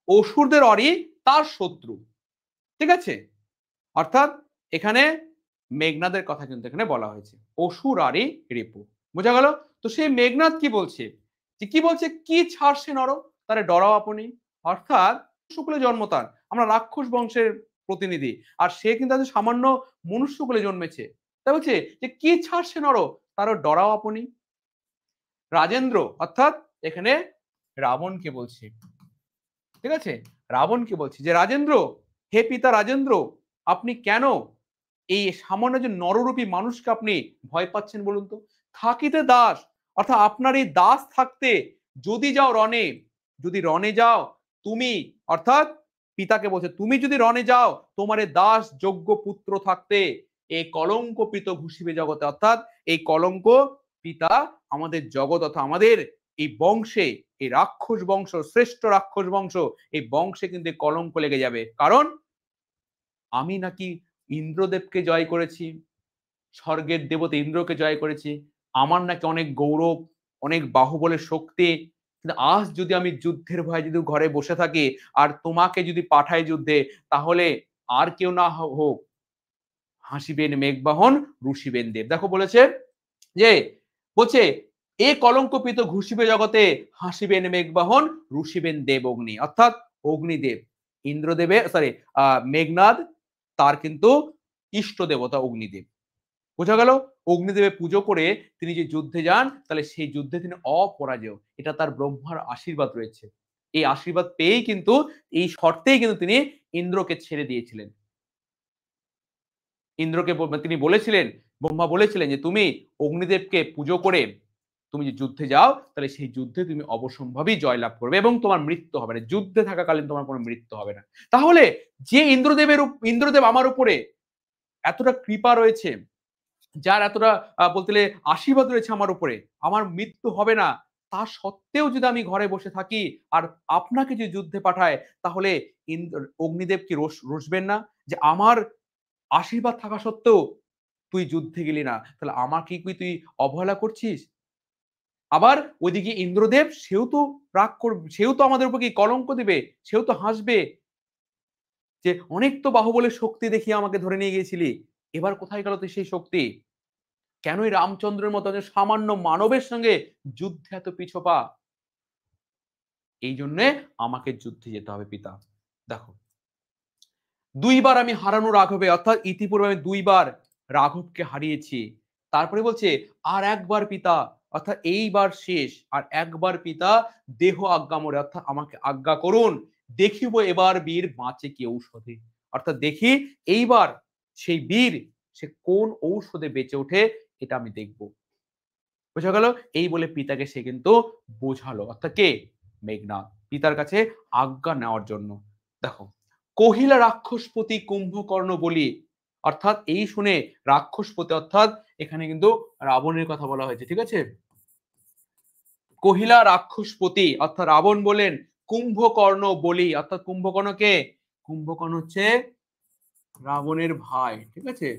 অসুরদের অরি তার শত্রু। ঠিক আছে? অর্থাৎ এখানে মেঘনাদের কথা কিন্তু এখানে বলা হয়েছে। অসুরারি রিপু। বোঝা গেল? তো সেই মেঘনাদ কি বলছে? যে কি বলছে? কি ছাড়ছে নর তারে ডরাও আপনি। অর্থাৎ শুক্লে জন্ম তার। আমরা রাক্ষস বংশের প্রতিনিধি। আর সে কিন্তু আজ সামান্য মনুষ্যকুলে জন্মেছে। তাই বলছে যে কি ছাড়ছে নর তারও ডরাও আপনি। রাজেন্দ্র অর্থাৎ এখানে রাবণকে বলছে। ঠিক আছে? রাবণকে বলছে যে রাজেন্দ্র, হে পিতা রাজেন্দ্র, আপনি কেন এই সামান্য যে নররূপী মানুষকে আপনি ভয় পাচ্ছেন বলুন তো? থাকিতে দাস, অর্থাৎ আপনার এই দাস থাকতে যদি যাও রণে, যদি রণে যাও তুমি, অর্থাৎ পিতাকে বলছে তুমি যদি রণে যাও তোমার এই দাস যোগ্য পুত্র থাকতে এই কলঙ্কপিত ঘুষিবে জগতে, অর্থাৎ এই কলঙ্ক পিতা আমাদের জগৎ অর্থাৎ আমাদের এই বংশে, এই রাক্ষস বংশ, শ্রেষ্ঠ রাক্ষস বংশ, এই বংশে কিন্তু কলঙ্ক লেগে যাবে। কারণ আমি নাকি ইন্দ্রদেবকে জয় করেছি, স্বর্গের দেবতা ইন্দ্রকে জয় করেছি, আমার নাকি অনেক গৌরব, অনেক বাহুবলের শক্তি, কিন্তু আজ যদি আমি যুদ্ধের ভয়ে যদি ঘরে বসে থাকি আর তোমাকে যদি পাঠাই যুদ্ধে, তাহলে আর কেউ না হোক, হাসিবেন মেঘবাহন, রুষিবেন দেব। দেখো বলেছে যে বলছে এ কলঙ্কপিত ঘুষিবে জগতে, হাসিবেন মেঘবাহন, রুষিবেন দেব অগ্নি, অর্থাৎ অগ্নিদেব ইন্দ্রদেবের সরি মেঘনাদ তার কিন্তু ইষ্ট দেবতা অগ্নিদেব। বোঝা গেল? অগ্নিদেবের পুজো করে তিনি যে যুদ্ধে যান তাহলে সেই যুদ্ধে তিনি অপরাজেয়, এটা তার ব্রহ্মার আশীর্বাদ রয়েছে। এই আশীর্বাদ পেয়েই কিন্তু এই শর্তেই কিন্তু তিনি ইন্দ্রকে ছেড়ে দিয়েছিলেন। ইন্দ্রকে তিনি বলেছিলেন, ব্রহ্মা বলেছিলেন যে তুমি অগ্নিদেবকে পুজো করে তুমি যে যুদ্ধে যাও তাহলে সেই যুদ্ধে তুমি অবশ্যম্ভাবী জয়লাভ করবে এবং তোমার মৃত্যু হবে না, যুদ্ধে থাকাকালীন তোমার কোনো মৃত্যু হবে না। তাহলে যে ইন্দ্রদেব আমার উপরে এতটা কৃপা রয়েছে, যার এতটা বলতে গেলে আশীর্বাদ রয়েছে আমার উপরে, আমার মৃত্যু হবে না, তা সত্ত্বেও যদি আমি ঘরে বসে থাকি আর আপনাকে যে যুদ্ধে পাঠায়, তাহলে অগ্নিদেব কি রসবেন না যে আমার আশীর্বাদ থাকা সত্ত্বেও তুই যুদ্ধে গেলি না, তাহলে আমাকে কি তুই অবহেলা করছিস? আবার ওইদিকে ইন্দ্রদেব সেও তো রাগ করবে, সেও তো আমাদের উপর কি কলঙ্ক দিবে, সেও তো হাসবে যে অনেক তো বাহুবলের শক্তি দেখিয়ে আমাকে ধরে নিয়ে গিয়েছিলি, এবার কোথায় গেল তুই সেই শক্তি? কেনই রামচন্দ্রের মতো সামান্য মানবের সঙ্গে যুদ্ধে এত পিছপা? এই জন্য আমাকে যুদ্ধে যেতে হবে পিতা। দেখো দুইবার আমি হারানো রাঘবে, অর্থাৎ ইতিপূর্বে আমি দুইবার রাঘবকে হারিয়েছি। তারপরে বলছে আর একবার পিতা, অর্থাৎ এইবার শেষ, আর একবার পিতা দেহ আজ্ঞা মোরে, অর্থাৎ আমাকে আজ্ঞা করুন, দেখিব এবার বীর বাঁচে কি ঔষধে, অর্থাৎ দেখি এইবার সেই বীর সে কোন ঔষধে বেঁচে ওঠে, এটা আমি দেখব। বোঝা গেল? এই বলে পিতাকে সে কিন্তু বোঝালো, অর্থাৎ কে? মেঘনাদ পিতার কাছে আজ্ঞা নেওয়ার জন্য। দেখো কহিলা রাক্ষসপতি কুম্ভকর্ণ বলি, অর্থাৎ এই শুনে রাক্ষসপতি, অর্থাৎ এখানে কিন্তু রাবণের কথা বলা হয়েছে। ঠিক আছে? কহিলা রাক্ষসপতি অর্থাৎ রাবণ বলেন কুম্ভকর্ণ বলি, অর্থাৎ কুম্ভকর্ণ কে? কুম্ভকর্ণ হচ্ছে রাবণের ভাই। ঠিক আছে?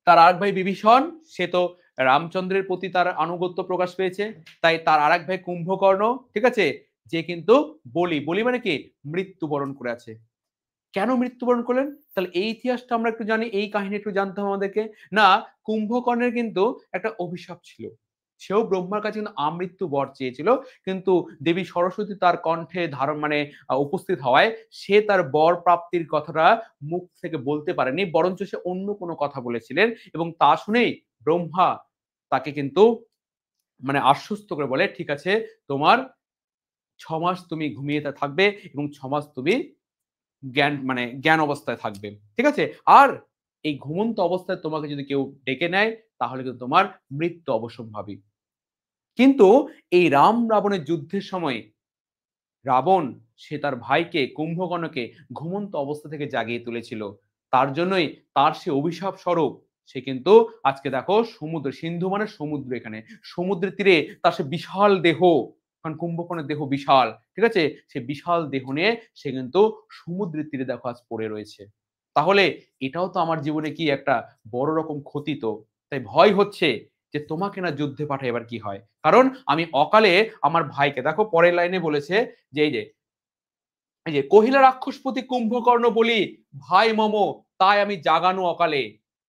তার আরেক ভাই বিভীষণ, সে তো রামচন্দ্রের প্রতি তার আনুগত্য প্রকাশ পেয়েছে, তাই তার আরেক ভাই কুম্ভকর্ণ, ঠিক আছে, যে কিন্তু বলি, বলি মানে কি মৃত্যুবরণ করে আছে। কেন মৃত্যুবরণ করলেন? তাহলে এই ইতিহাসটা আমরা একটু জানি, এই কাহিনী একটু জানতে হবে আমাদেরকে। না, কুম্ভকর্ণের কিন্তু একটা অভিশাপ ছিল। সেও ব্রহ্মার কাছে কিন্তু আমৃত্যু বর চেয়েছিল, কিন্তু দেবী সরস্বতী তার কণ্ঠে ধারণ মানে উপস্থিত হওয়ায় সে তার বর প্রাপ্তির কথাটা মুখ থেকে বলতে পারেনি, বরঞ্চ সে অন্য কোনো কথা বলেছিলেন এবং তা শুনেই ব্রহ্মা তাকে কিন্তু মানে আশ্বস্ত করে বলে ঠিক আছে, তোমার 6 মাস তুমি ঘুমিয়ে থাকবে এবং 6 মাস তুমি জ্ঞান অবস্থায় থাকবে। ঠিক আছে? আর এই ঘুমন্ত অবস্থায় তোমাকে যদি কেউ ডেকে নেয় তাহলে কিন্তু তোমার মৃত্যু অবশ্যম্ভাবী। কিন্তু এই রাম রাবণের যুদ্ধের সময় রাবণ সে তার ভাইকে কুম্ভকর্ণকে ঘুমন্ত অবস্থা থেকে জাগিয়ে তুলেছিল। তার জন্যই তার সে অভিশাপ স্বরূপ সে কিন্তু আজকে দেখো সমুদ্র, সিন্ধু মানে সমুদ্র, এখানে সমুদ্রের তীরে তার সে বিশাল দেহ, কারণ কুম্ভকর্ণের দেহ বিশাল, ঠিক আছে, সে বিশাল দেহ নিয়ে সে কিন্তু সমুদ্রের তীরে দেখো আজ পড়ে রয়েছে। তাহলে এটাও তো আমার জীবনে কি একটা বড় রকম ক্ষতি। তো তাই ভয় হচ্ছে যে তোমাকে না যুদ্ধে পাঠায় এবার কি হয়, কারণ আমি অকালে আমার ভাইকে, দেখো পরের লাইনে বলেছে যে এই যে কহিলা রাক্ষসপতি কুম্ভকর্ণ বলি ভাই মম তাই আমি জাগানো অকালে,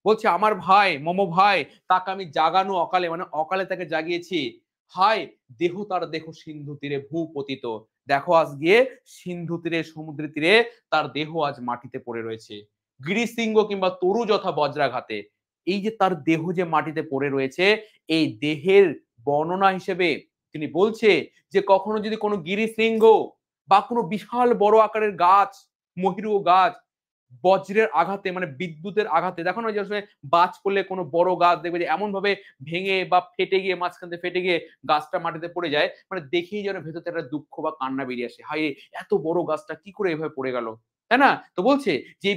বলছে আমার ভাই মম ভাই, তাকে আমি জাগানো অকালে, মানে অকালে তাকে জাগিয়েছি। হায় দেহ তার দেহ সিন্ধু তীরে ভূপতিত, দেখো আজ গিয়ে সিন্ধু তীরে সমুদ্রের তীরে তার দেহ আজ মাটিতে পড়ে রয়েছে, গিরিশৃঙ্গ কিংবা তরু যথা বজ্রাঘাতে। এই যে তার দেহ যে মাটিতে পড়ে রয়েছে, এই দেহের বর্ণনা হিসেবে তিনি বলছে যে কখনো যদি কোনো গিরিশৃঙ্গ বা কোনো বিশাল বড় আকারের গাছ, মহিরু গাছ বজ্রের আঘাতে, মানে বিদ্যুতের আঘাতে, দেখো না যে বাজ পড়লে কোনো বড় গাছ দেখবে যে এমন ভাবে ভেঙে বা ফেটে গিয়ে, মাঝখান থেকে ফেটে গিয়ে গাছটা মাটিতে পড়ে যায়, মানে দেখেই যেন ভেতর থেকে একটা দুঃখ বা কান্না বেরিয়ে আসে, হায় এত বড় গাছটা কি করে এভাবে পড়ে গেল, তাই না? তো বলছে যে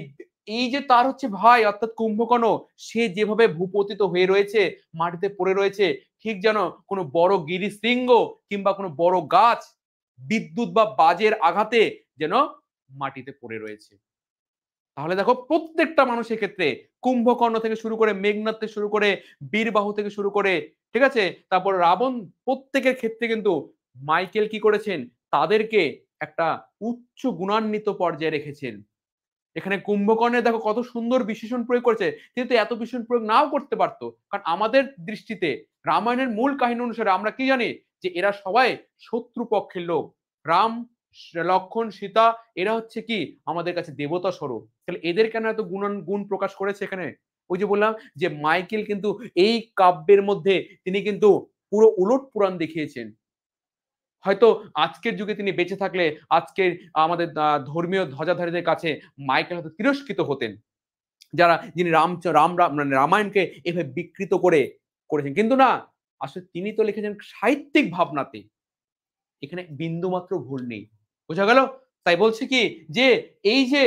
এই যে তার হচ্ছে ভাই অর্থাৎ কুম্ভকর্ণ, সে যেভাবে ভূপতিত হয়ে রয়েছে, মাটিতে পড়ে রয়েছে, ঠিক যেন কোনো বড় গিরিশৃঙ্গ কিংবা কোনো বড় গাছ বিদ্যুৎ বা বাজের আঘাতে যেন মাটিতে পড়ে রয়েছে। তাহলে দেখো প্রত্যেকটা মানুষের ক্ষেত্রে, কুম্ভকর্ণ থেকে শুরু করে মেঘনাদ থেকে শুরু করে বীরবাহু থেকে শুরু করে, ঠিক আছে, তারপর রাবণ, প্রত্যেকের ক্ষেত্রে কিন্তু মাইকেল কি করেছেন, তাদেরকে একটা উচ্চ গুণান্বিত পর্যায়ে রেখেছেন। এখানে কুম্ভকর্ণের দেখো কত সুন্দর বিশেষণ প্রয়োগ করেছে, কিন্তু এত বিশেষণ প্রয়োগ নাও করতে পারতো, কারণ আমাদের দৃষ্টিতে রামায়ণের মূল কাহিনী অনুসারে আমরা কি জানি যে এরা সবাই শত্রু পক্ষের লোক। রাম, লক্ষণ, সীতা এরা হচ্ছে কি আমাদের কাছে দেবতা স্বরূপ, তাহলে এদের কেন এত গুণ প্রকাশ করেছে এখানে? ওই যে বললাম যে মাইকেল কিন্তু এই কাব্যের মধ্যে তিনি কিন্তু পুরো উলট পুরাণ দেখিয়েছেন। হয়তো আজকের যুগে তিনি বেঁচে থাকলে আজকের আমাদের ধর্মীয় ধ্বজাধারীদের কাছে মাইকেল হয়তো তিরস্কৃত হতেন, যারা যিনি মানে রামায়ণকে এভাবে বিকৃত করেছেন, কিন্তু না, আসলে তিনি তো লিখেছেন সাহিত্যিক ভাবনাতে, এখানে বিন্দু মাত্র ভুল নেই। বোঝা গেল? তাই বলছে কি যে এই যে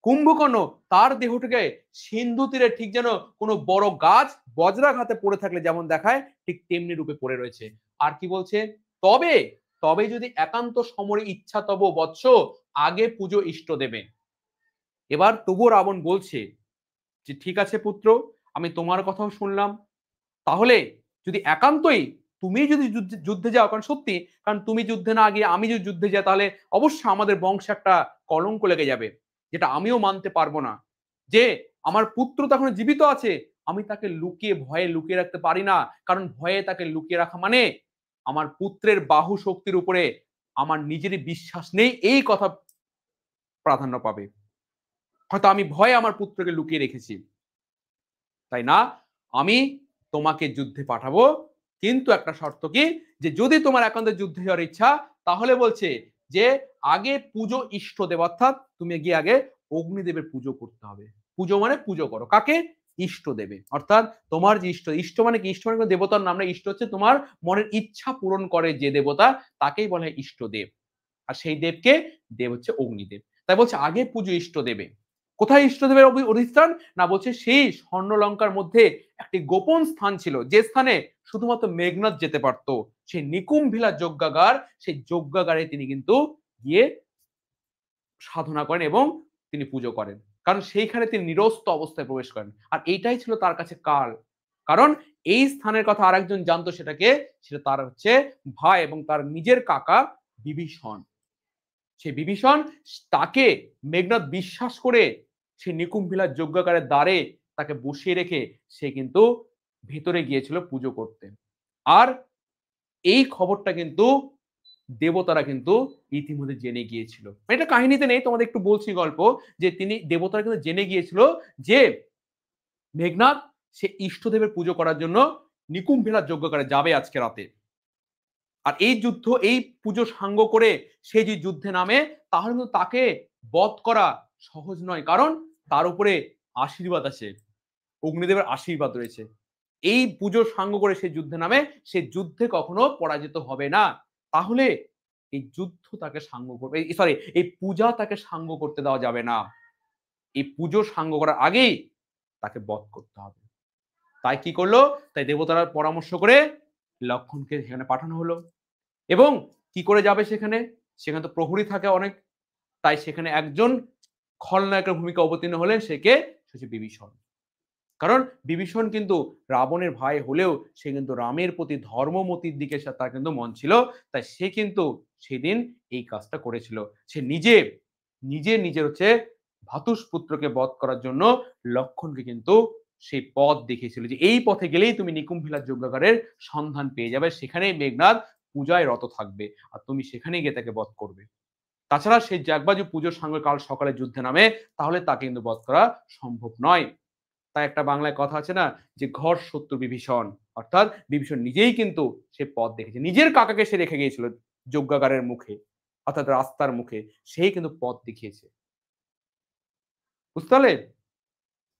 কুম্ভকর্ণ, তার দেহটাকে সিন্ধু তীরে ঠিক যেন কোনো বড় গাছ বজ্রাঘাতে পড়ে থাকলে যেমন দেখায়, ঠিক তেমনি রূপে পড়ে রয়েছে। আর কি বলছে, তবে তবে যদি একান্ত সমরে ইচ্ছা তব বৎস আগে পুজো ইষ্ট দেবে। এবার তবুও রাবণ বলছে যে ঠিক আছে পুত্র, আমি তোমার কথাও শুনলাম, তাহলে যদি একান্তই তুমি যদি যুদ্ধে যাও, কারণ সত্যি, কারণ তুমি যুদ্ধে না গিয়ে আমি যদি যুদ্ধে যাই তাহলে অবশ্যই আমাদের বংশে একটা কলঙ্ক লেগে যাবে, যেটা আমিও মানতে পারবো না। যে আমার পুত্র তখন জীবিত আছে, আমি তাকে লুকিয়ে ভয়ে লুকিয়ে রাখতে পারি না, কারণ ভয়ে তাকে লুকিয়ে রাখা মানে আমার পুত্রের বাহু শক্তির উপরে আমার নিজেরই বিশ্বাস নেই, এই কথা প্রাধান্য পাবে। হয়তো আমি ভয়ে আমার পুত্রকে লুকিয়ে রেখেছি, তাই না, আমি তোমাকে যুদ্ধে পাঠাবো, কিন্তু একটা শর্ত কি, যে যদি তোমার একান্ত যুদ্ধে যাওয়ার ইচ্ছা, তাহলে বলছে যে আগে পুজো ইষ্ট দেব, অর্থাৎ তুমি গিয়ে আগে অগ্নিদেবের পুজো করতে হবে। পুজো মানে পুজো করো কাকে, ইষ্ট দেবে, অর্থাৎ তোমার যে ইষ্ট, ইষ্ট মানে কি, ইষ্ট মানে কোনো দেবতার নাম না, ইষ্ট হচ্ছে তোমার মনের ইচ্ছা পূরণ করে যে দেবতা, তাকেই বলা হয় ইষ্ট দেব। আর সেই দেবকে, দেব হচ্ছে অগ্নিদেব। তাই বলছে আগে পুজো ইষ্ট দেবে। কোথায় ইষ্টদেবের অধিষ্ঠান, না বলছে সেই স্বর্ণলঙ্কার মধ্যে একটি গোপন স্থান ছিল, যে স্থানে শুধুমাত্র মেঘনাদ যেতে পারত, সেই নিকুম্ভিলা যজ্ঞাগার, সেই যজ্ঞাগারে তিনি কিন্তু গিয়ে সাধনা করেন এবং তিনি পুজো করেন, কারণ সেইখানে তিনি নিরস্ত অবস্থায় প্রবেশ করেন। আর এইটাই ছিল তার কাছে কাল, কারণ এই স্থানের কথা আরেকজন জানতো, সেটাকে, সেটা তার হচ্ছে ভাই এবং তার নিজের কাকা বিভীষণ। সে বিভীষণ, তাকে মেঘনাদ বিশ্বাস করে সে নিকুম্ভিলার যজ্ঞাগারের দ্বারে তাকে বসিয়ে রেখে সে কিন্তু ভেতরে গিয়েছিল পুজো করতে। আর এই খবরটা কিন্তু দেবতারা কিন্তু ইতিমধ্যে জেনে গিয়েছিল, এটা কাহিনীতে নেই, তোমাদের একটু বলছি গল্প, যে তিনি দেবতারা কিন্তু জেনে গিয়েছিল যে মেঘনাদ সে ইষ্টদেবের পুজো করার জন্য নিকুম্ভিলার যজ্ঞাগারে যাবে আজকে রাতে। আর এই যুদ্ধ, এই পুজো সাঙ্গ করে সে যে যুদ্ধে নামে, তাহলে কিন্তু তাকে বধ করা সহজ নয়, কারণ তার উপরে আশীর্বাদ আছে, অগ্নিদেবের আশীর্বাদ রয়েছে। এই পুজো সাঙ্গ করে সে যুদ্ধে নামে, সে যুদ্ধে কখনো পরাজিত হবে না। তাহলে এই যুদ্ধ তাকে সাঙ্গ করবে, সরি, এই পূজা তাকে সাঙ্গ করতে দেওয়া যাবে না। এই পুজো সাঙ্গ করার আগেই তাকে বধ করতে হবে। তাই কি করলো? তাই দেবতারা পরামর্শ করে লক্ষণকে সেখানে পাঠানো হলো। এবং কি করে যাবে সেখানে? সেখানে তো প্রহরী থাকে অনেক। তাই সেখানে একজন খলনায়কের ভূমিকা অবতীর্ণ হলেন, সে কে? সে হচ্ছে বিভীষণ। কারণ বিভীষণ কিন্তু রাবণের ভাই হলেও সে কিন্তু রামের প্রতি ধর্মমতির দিকে তার কিন্তু মন ছিল। তাই সে কিন্তু সেদিন এই কাজটা করেছিল। সে নিজের হচ্ছে ভ্রাতুষ্পুত্রকে বধ করার জন্য লক্ষণকে কিন্তু সেই পথ দেখিয়েছিল যে এই পথে গেলেই তুমি নিকুম্ভিলার যজ্ঞাগারের সন্ধান পেয়ে যাবে। সেখানেই মেঘনাদ পূজায় রত থাকবে। আর তুমি সেখানেই গিয়ে তাকে বধ করবে। তাছাড়া সে একবার যদি পুজোর সঙ্গে কাল সকালে যুদ্ধে নামে তাহলে তাকে কিন্তু বধ করা সম্ভব নয়। তাই একটা বাংলায় কথা আছে না যে ঘর শত্রু বিভীষণ, অর্থাৎ বিভীষণ নিজেই কিন্তু সে পথ দেখেছে, নিজের কাকাকে সে রেখে গিয়েছিল যজ্ঞাগারের মুখে, অর্থাৎ রাস্তার মুখে, সেই কিন্তু পথ দেখিয়েছে। বুঝতে পারলে?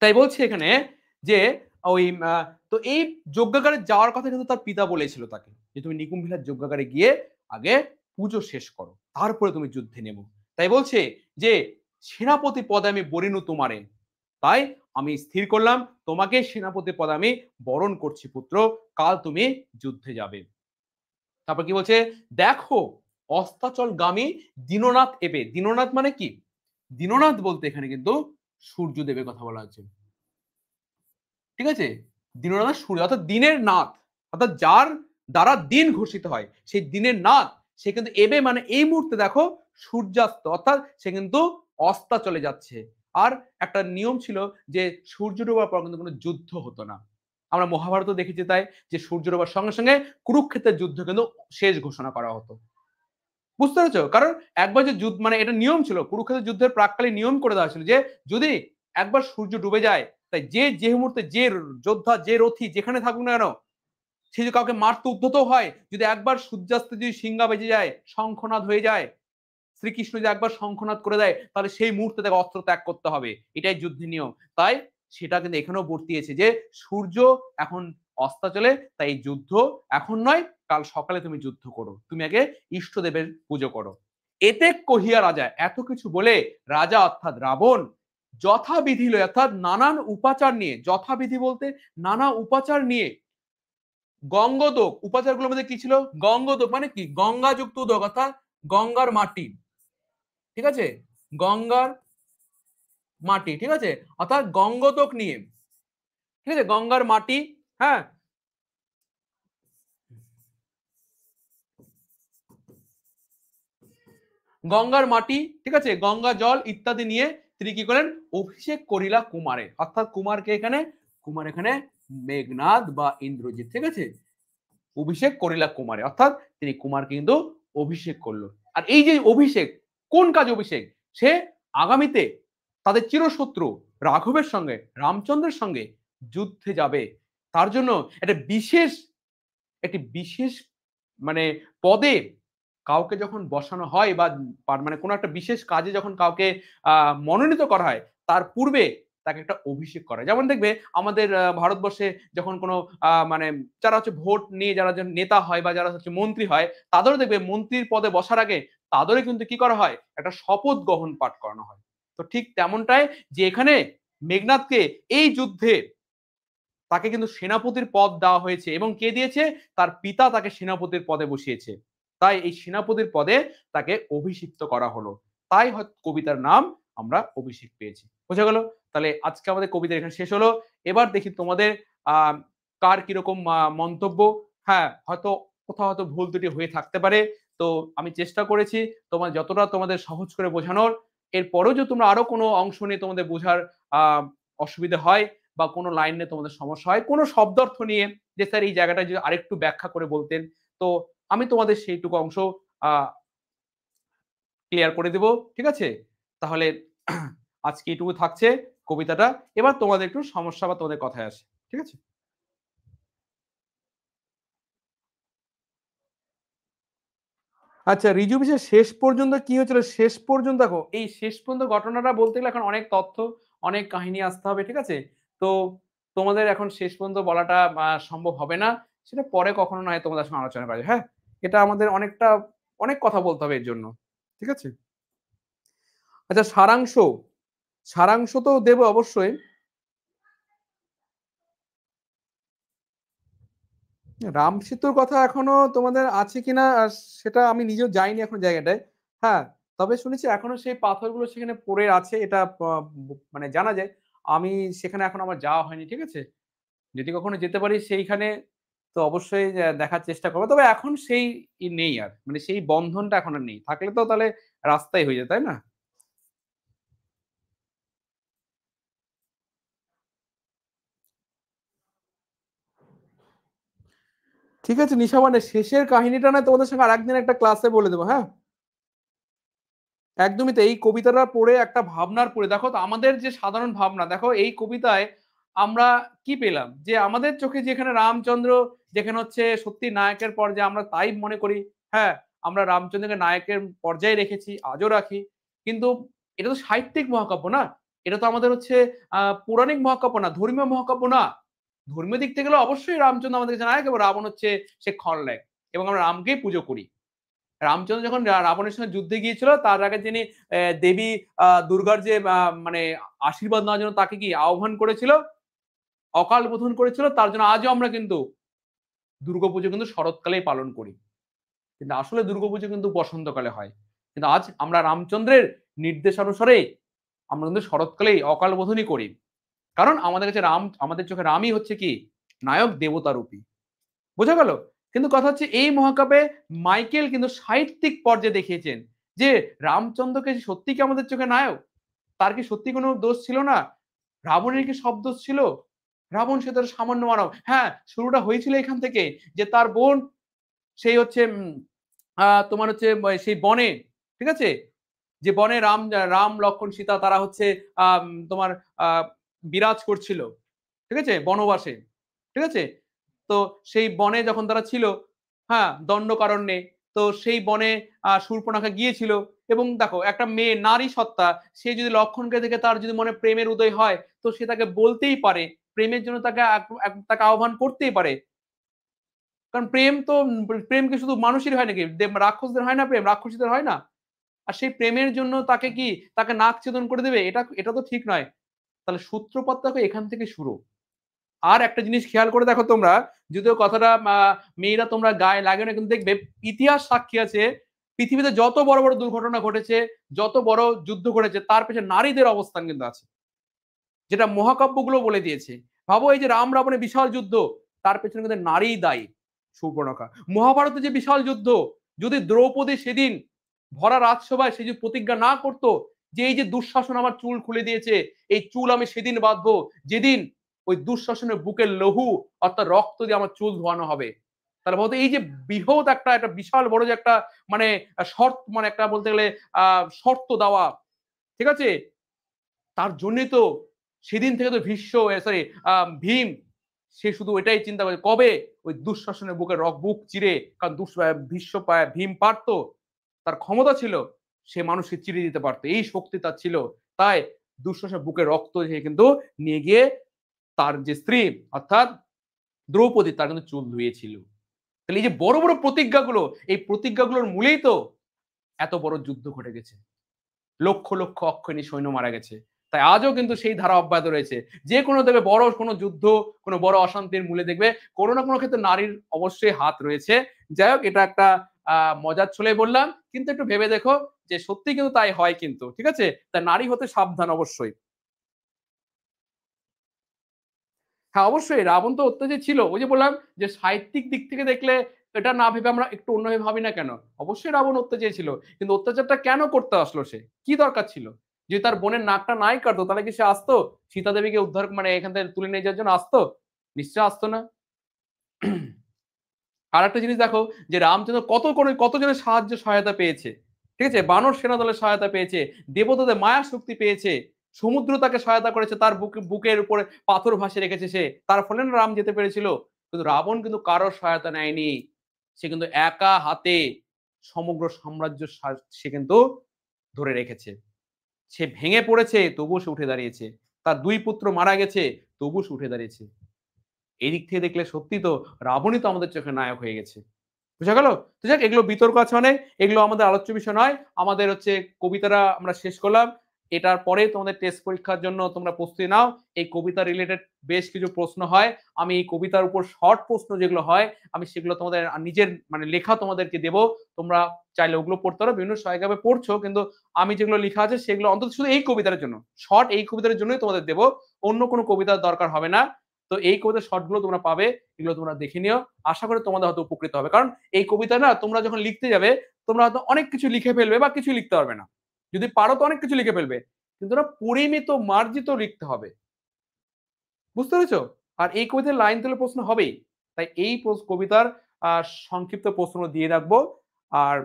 তাই বলছি এখানে যে ওই তো এই যজ্ঞাগারে যাওয়ার কথা কিন্তু তার পিতা বলেছিল তাকে যে তুমি নিকুম্ভিলার যজ্ঞাগারে গিয়ে আগে পুজো শেষ করো, তারপরে তুমি যুদ্ধে নেমো। তাই বলছে যে সেনাপতি পদে আমি বরিনু তোমারে, তাই আমি স্থির করলাম তোমাকে সেনাপতি পদে আমি বরণ করছি পুত্র, কাল তুমি যুদ্ধে যাবে। তারপর কি বলছে? দেখো অস্তাচলগামী দীননাথ এবে। দীননাথ মানে কি? দীননাথ বলতে এখানে কিন্তু সূর্যদেবের কথা বলা হচ্ছে। ঠিক আছে? দীননাথ সূর্য, অর্থাৎ দিনের নাথ, অর্থাৎ যার দ্বারা দিন ঘোষিত হয় সেই দিনের নাথ সে কিন্তু এবে মানে এই মুহূর্তে দেখো সূর্যাস্ত, অর্থাৎ সে কিন্তু অস্তা চলে যাচ্ছে। আর একটা নিয়ম ছিল যে সূর্য ডোবার পর কিন্তু কোনো যুদ্ধ হতো না। আমরা মহাভারতও দেখেছি তাই যে সূর্য ডোবার সঙ্গে সঙ্গে কুরুক্ষেত্রের যুদ্ধ কিন্তু শেষ ঘোষণা করা হতো। বুঝতে পেরেছো? কারণ একবার যে যুদ্ধ মানে এটা নিয়ম ছিল, কুরুক্ষেত্রের যুদ্ধের প্রাক্কালে নিয়ম করে দেওয়া ছিল যে যদি একবার সূর্য ডুবে যায় তাই যে মুহূর্তে যে যোদ্ধা যে রথী যেখানে থাকুক না কেন সে যদি কাউকে মারতে উদ্যত হয়, যদি একবার সূর্যাস্তে যদি সিংহা বেজে যায়, শঙ্খনাদ হয়ে যায়, শ্রীকৃষ্ণ যদি একবার শঙ্খনাদ করে দেয় তাহলে সেই মুহূর্তে তাকে অস্ত্র ত্যাগ করতে হবে। এটাই যুদ্ধের নিয়ম। তাই সেটা কিন্তু এখানেও বর্তিয়েছে যে সূর্য এখন অস্তাচলে, তাই এই যুদ্ধ এখন নয়, কাল সকালে তুমি যুদ্ধ করো, তুমি আগে ইষ্টদেবের পুজো করো। এতে কহিয়া রাজা, এত কিছু বলে রাজা অর্থাৎ রাবণ যথাবিধি লয়, অর্থাৎ নানান উপাচার নিয়ে, যথাবিধি বলতে নানা উপাচার নিয়ে গঙ্গোদক, উপাচারগুলোর মধ্যে কি ছিল? গঙ্গোদক মানে কি? গঙ্গাযুক্ত উদক, অর্থাৎ গঙ্গার মাটি। ঠিক আছে? গঙ্গার মাটি, ঠিক আছে? অর্থাৎ গঙ্গোদক নিয়ে, ঠিক আছে? গঙ্গার মাটি, হ্যাঁ, গঙ্গার মাটি, ঠিক আছে, গঙ্গা জল ইত্যাদি নিয়ে তিনি কি করেন? অভিষেক করিলা কুমারে, অর্থাৎ কুমারকে এখানে, কুমার এখানে মেঘনাদ বা ইন্দ্রজিৎ, ঠিক আছে? অভিষেক করিলা কুমারে, অর্থাৎ তিনি কুমারকে কিন্তু অভিষেক করলো। আর এই যে অভিষেক, কোন কাজ অভিষেক? সে আগামীতে তাদের চিরশত্রু রাঘবের সঙ্গে, রামচন্দ্রের সঙ্গে যুদ্ধে যাবে। তার জন্য একটা বিশেষ, একটি বিশেষ মানে পদে কাউকে যখন বসানো হয় বা মানে কোনো একটা বিশেষ কাজে যখন কাউকে মনোনীত করা হয় তার পূর্বে তাকে একটা অভিষেক করা হয়। যেমন দেখবে আমাদের ভারতবর্ষে যখন কোনো মানে যারা হচ্ছে ভোট নিয়ে যারা নেতা হয় বা যারা হচ্ছে মন্ত্রী হয় তাদেরও দেখবে মন্ত্রীর পদে বসার আগে তাদেরও কিন্তু কি করা হয়? একটা শপথ গ্রহণ পাঠ করানো হয়। তো ঠিক তেমনটাই যে এখানে মেঘনাদকে এই যুদ্ধে তাকে কিন্তু সেনাপতির পদ দেওয়া হয়েছে এবং কে দিয়েছে? তার পিতা তাকে সেনাপতির পদে বসিয়েছে। তাই এই সেনাপতির পদে তাকে অভিষিক্ত করা হলো। তাই হয়তো কবিতার নাম আমরা অভিষেক পেয়েছি। বোঝা গেল? তাহলে আজকে আমাদের কবিতা এখানে শেষ হলো। এবার দেখি তোমাদের আহ কার কিরকম মন্তব্য। হ্যাঁ, হয়তো কোথাও হয়তো ভুল ত্রুটি হয়ে থাকতে পারে। তো আমি চেষ্টা করেছি তোমার যতটা তোমাদের সহজ করে বোঝানোর। এরপরেও যদি তোমরা আরো কোনো অংশ নিয়ে তোমাদের বোঝার আহ অসুবিধা হয় বা কোনো লাইন নিয়ে তোমাদের সমস্যা হয়, কোনো শব্দার্থ নিয়ে যে স্যার এই জায়গাটা যদি আরেকটু ব্যাখ্যা করে বলতেন, তো আমি তোমাদের সেইটুকু অংশ ক্লিয়ার করে দেব। ঠিক আছে? তাহলে আজকে এইটুকু থাকছে কবিতাটা। এবার তোমাদের একটু সমস্যা বা তোমাদের কথায় আসে। ঠিক আছে? আচ্ছা, রিজু বিষয় শেষ পর্যন্ত কি হয়েছিল? শেষ পর্যন্ত দেখো এই শেষ পর্যন্ত ঘটনাটা বলতে গেলে এখন অনেক তথ্য, অনেক কাহিনী আসতে হবে। ঠিক আছে? তো তোমাদের এখন শেষ পর্যন্ত বলাটা সম্ভব হবে না। সেটা পরে কখনো নয় তোমাদের সঙ্গে আলোচনা করা যাবে। হ্যাঁ? এটা আমাদের অনেকটা অনেক কথা বলতে হবে এর জন্য। ঠিক আছে? আচ্ছা, সারাংশ তো দেব অবশ্যই। রাম সেতুর কথা এখনো তোমাদের আছে কিনা সেটা আমি নিজেও যাইনি এখন জায়গাটায়। হ্যাঁ, তবে শুনেছি এখনো সেই পাথরগুলো সেখানে পড়ে আছে, এটা মানে জানা যায়। আমি সেখানে এখন আমার যাওয়া হয়নি, ঠিক আছে। যদি কখনো যেতে পারি সেইখানে তো অবশ্যই দেখার চেষ্টা করবো। তবে এখন সেই নেই আর, মানে সেই বন্ধনটা এখন আর নেই। থাকলে তো তাহলে রাস্তায় হয়ে যেত, তাই না? ঠিক আছে নিশা, মানে শেষের কাহিনীটা না তোমাদের সঙ্গে আরেকদিন একটা ক্লাসে বলে দেবো, হ্যাঁ। একদমই তো, এই কবিতাটা পড়ে একটা ভাবনার পড়ে দেখো তো, আমাদের যে সাধারণ ভাবনা দেখো এই কবিতায় আমরা কি পেলাম, যে আমাদের চোখে যেখানে রামচন্দ্র যেখানে হচ্ছে সত্যি নায়কের পর্যায়ে আমরা তাই মনে করি। হ্যাঁ, আমরা রামচন্দ্রকে নায়কের পর্যায়ে রেখেছি, আজও রাখি। কিন্তু এটা তো সাহিত্যিক মহাকাব্য না, এটা তো আমাদের হচ্ছে পৌরাণিক মহাকাব্য না, ধর্মীয় মহাকাব্য না। ধর্মীয় দিক থেকে গেলে অবশ্যই রামচন্দ্র আমাদের কাছে নায়ক এবং রাবণ হচ্ছে সে খলনায়ক, এবং আমরা রামকেই পুজো করি। রামচন্দ্র যখন রাবণের সঙ্গে যুদ্ধে গিয়েছিল তার আগে যিনি দেবী দুর্গার যে মানে আশীর্বাদ নেওয়ার জন্য তাকে কি আহ্বান করেছিল, অকাল বোধন করেছিল, তার জন্য আজও আমরা কিন্তু দুর্গাপুজো কিন্তু শরৎকালেই পালন করি। কিন্তু আসলে দুর্গাপুজো কিন্তু বসন্তকালে হয়। কিন্তু আজ আমরা রামচন্দ্রের নির্দেশানুসারে আমরা কিন্তু শরৎকালেই অকাল বোধনই করি। কারণ আমাদের কাছে রাম, আমাদের চোখে রামই হচ্ছে কি নায়ক, দেবতা রূপী। বোঝা গেল? কিন্তু কথা হচ্ছে এই মহাকাব্যে মাইকেল কিন্তু সাহিত্যিক পর্যায়ে দেখিয়েছেন যে রামচন্দ্রকে সত্যি কি আমাদের চোখে নায়ক? তার কি সত্যি কোনো দোষ ছিল না? রাবণের কি সব দোষ ছিল? রাবণ সে তার সামান্য মানব। হ্যাঁ, শুরুটা হয়েছিল এখান থেকে যে তার বোন সেই হচ্ছে তোমার হচ্ছে সেই বনে, ঠিক আছে? যে বনে রাম রাম লক্ষণ সীতা তারা হচ্ছে তোমার আহ বিরাজ করছিল, ঠিক আছে, বনবাসে, ঠিক আছে। তো সেই বনে যখন তারা ছিল, হ্যাঁ, দণ্ডকারণ্যে, তো সেই বনে শূর্পণখা গিয়েছিল। এবং দেখো একটা মেয়ে নারী সত্তা, সে যদি লক্ষণকে দেখে তার যদি মনে প্রেমের উদয় হয় তো সে তাকে বলতেই পারে, প্রেমের জন্য তাকে তাকে আহ্বান করতেই পারে। কারণ প্রেম তো, প্রেম কি শুধু মানুষের হয় নাকি? রাক্ষসদের হয় না প্রেম? রাক্ষসীদের হয় না? আর সেই প্রেমের জন্য তাকে কি তাকে নাক ছেদন করে দেবে? এটা এটা তো ঠিক নয়। তাহলে সূত্রপাত দেখো এখান থেকে শুরু। আর একটা জিনিস খেয়াল করে দেখো তোমরা, যদিও কথাটা মেয়েরা তোমরা গায়ে লাগে না, কিন্তু দেখবে ইতিহাস সাক্ষী আছে পৃথিবীতে যত বড় বড় দুর্ঘটনা ঘটেছে, যত বড় যুদ্ধ ঘটেছে, তার পেছনে নারীদের অবস্থান কিন্তু আছে, যেটা মহাকাব্যগুলো বলে দিয়েছে। ভাবো এই যে রাম রাবণের বিশাল যুদ্ধ, তার পেছনে কিন্তু নারীই দায়ী, সুবর্ণকা। মহাভারতে যে বিশাল যুদ্ধ, যদি দ্রৌপদী সেদিন ভরা রাজসভায় সে যদি প্রতিজ্ঞা না করতো যে এই যে দুঃশাসন আমার চুল খুলে দিয়েছে, এই চুল আমি সেদিন বাঁধবো যেদিন ওই দুঃশাসনের বুকের লহু অর্থাৎ রক্ত দিয়ে আমার চুল ধোয়ানো হবে। তাহলে বলতে এই যে বৃহৎ একটা একটা বিশাল বড় যে একটা মানে শর্ত, মানে একটা বলতে গেলে শর্ত দেওয়া, ঠিক আছে, তার জন্যই তো সেদিন থেকে তো ভীষ্ম সরি ভীম সে শুধু এটাই চিন্তা করে কবে ওই দুঃশাসনের বুকে বুক চিরে, কারণ ভীষ্ম ভীম পারতো, তার ক্ষমতা ছিল, সে মানুষকে চিরে দিতে পারতো, এই শক্তি তার ছিল। তাই দুঃশাসনের বুকে রক্ত কিন্তু নিয়ে গিয়ে তার যে স্ত্রী অর্থাৎ দ্রৌপদী তার কিন্তু চুল ধুয়েছিল। তাহলে এই যে বড় বড় প্রতিজ্ঞাগুলো, এই প্রতিজ্ঞাগুলোর মূলেই তো এত বড় যুদ্ধ ঘটে গেছে, লক্ষ লক্ষ অক্ষয়ণী সৈন্য মারা গেছে। তাই আজও কিন্তু সেই ধারা অব্যাহত রয়েছে। যে কোনো দেখবে বড় কোনো যুদ্ধ, কোনো বড় অশান্তির মূলে দেখবে কোনো না কোনো ক্ষেত্রে নারীর অবশ্যই হাত রয়েছে। যাই হোক, এটা একটা মজার ছলে বললাম, কিন্তু একটু ভেবে দেখো যে সত্যি কিন্তু তাই হয় কিন্তু, ঠিক আছে। তাই নারী হতে সাবধান অবশ্যই। হ্যাঁ অবশ্যই, রাবণ তো অত্যাচারী ছিল। ওই যে বললাম যে সাহিত্যিক দিক থেকে দেখলে এটা না ভেবে আমরা একটু অন্যভাবে ভাবি না কেন? অবশ্যই রাবণ অত্যাচারী ছিল। কিন্তু অত্যাচারটা কেন করতে আসলো সে? কি দরকার ছিল? যদি তার বোনের নাকটা নাই কাটতো তাহলে কি সে আসতো? সীতা দেবীকে উদ্ধার মানে এখান থেকে তুলে নিয়ে যাওয়ার জন্য আসতো? নিশ্চয়ই আসতো না। আর একটা জিনিস দেখো যে রামচন্দ্র কতজনের সাহায্য সহায়তা পেয়েছে, ঠিক আছে, বানর সেনা দলের সহায়তা পেয়েছে, দেবতাদের মায়া শক্তি পেয়েছে, সমুদ্র তাকে সহায়তা করেছে, তার বুকের উপরে পাথর ভাসিয়ে রেখেছে সে, তার ফলে না রাম যেতে পেরেছিল। কিন্তু রাবণ কিন্তু কারোর সহায়তা নেয়নি, সে কিন্তু একা হাতে সমগ্র সাম্রাজ্য সে কিন্তু ধরে রেখেছে। সে ভেঙে পড়েছে তবুও সে উঠে দাঁড়িয়েছে, তার দুই পুত্র মারা গেছে তবুও সে উঠে দাঁড়িয়েছে। এই দিক থেকে দেখলে সত্যি তো রাবণই তো আমাদের চোখে নায়ক হয়ে গেছে। বুঝা গেল? তো যাক, এগুলো বিতর্ক আছে অনেক, এগুলো আমাদের আলোচ্য বিষয় নয়। আমাদের হচ্ছে কবিতাটা আমরা শেষ করলাম। এটার পরে তোমাদের টেস্ট পরীক্ষার জন্য তোমরা প্রস্তুতি নাও। এই কবিতা রিলেটেড বেশ কিছু প্রশ্ন হয়, আমি এই কবিতার উপর শর্ট প্রশ্ন যেগুলো হয় আমি সেগুলো তোমাদের নিজের মানে লেখা তোমাদেরকে দেবো, তোমরা চাইলে ওগুলো পড়তে পারো, বিভিন্ন সহায়িকাভাবে পড়ছো, কিন্তু আমি যেগুলো লেখা আছে সেগুলো অন্তত শুধু এই কবিতার জন্য, শর্ট এই কবিতার জন্যই তোমাদের দেবো, অন্য কোনো কবিতার দরকার হবে না। তো এই কবিতার শর্ট গুলো তোমরা পাবে, এগুলো তোমরা দেখে নিও, আশা করি তোমাদের হয়তো উপকৃত হবে। কারণ এই কবিতা না তোমরা যখন লিখতে যাবে তোমরা হয়তো অনেক কিছু লিখে ফেলবে বা কিছু লিখতে পারবে না, যদি পারো তো অনেক কিছু লিখে ফেলবে, কিন্তু না পরিমিত মার্জিত লিখতে হবে, বুঝতে পেরেছো? আর এই কবিতার লাইন তুলে প্রশ্ন হবেই, তাই এই কবিতার সংক্ষিপ্ত প্রশ্ন দিয়ে রাখবো। আর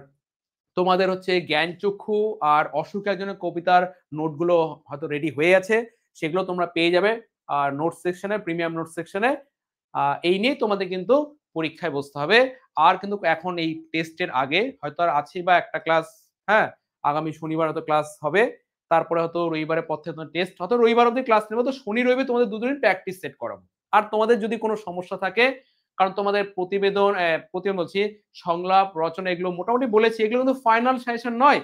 তোমাদের হচ্ছে জ্ঞানচক্ষু আর অসুখ একজনের কবিতার নোটগুলো হয়তো রেডি হয়ে আছে, সেগুলো তোমরা পেয়ে যাবে আর নোট সেকশনে, প্রিমিয়াম নোট সেকশনে। এই নিয়ে তোমাদের কিন্তু পরীক্ষায় বসতে হবে। আর কিন্তু এখন এই টেস্টের আগে হয়তো আর আছে বা একটা ক্লাস, হ্যাঁ আগামী শনিবার হয়তো ক্লাস হবে, তারপরে হয়তো রবিবারের পর থেকে টেস্ট, হয়তো রবিবার অব্দি ক্লাস নেবো, তো শনি রবি তোমাদের দুদিন প্র্যাকটিস সেট করাবো। আর তোমাদের যদি কোনো সমস্যা থাকে, কারণ তোমাদের প্রতিবেদন বলছি সংলাপ রচনা এগুলো মোটামুটি বলেছি, এগুলো কিন্তু ফাইনাল সাজেশন নয়,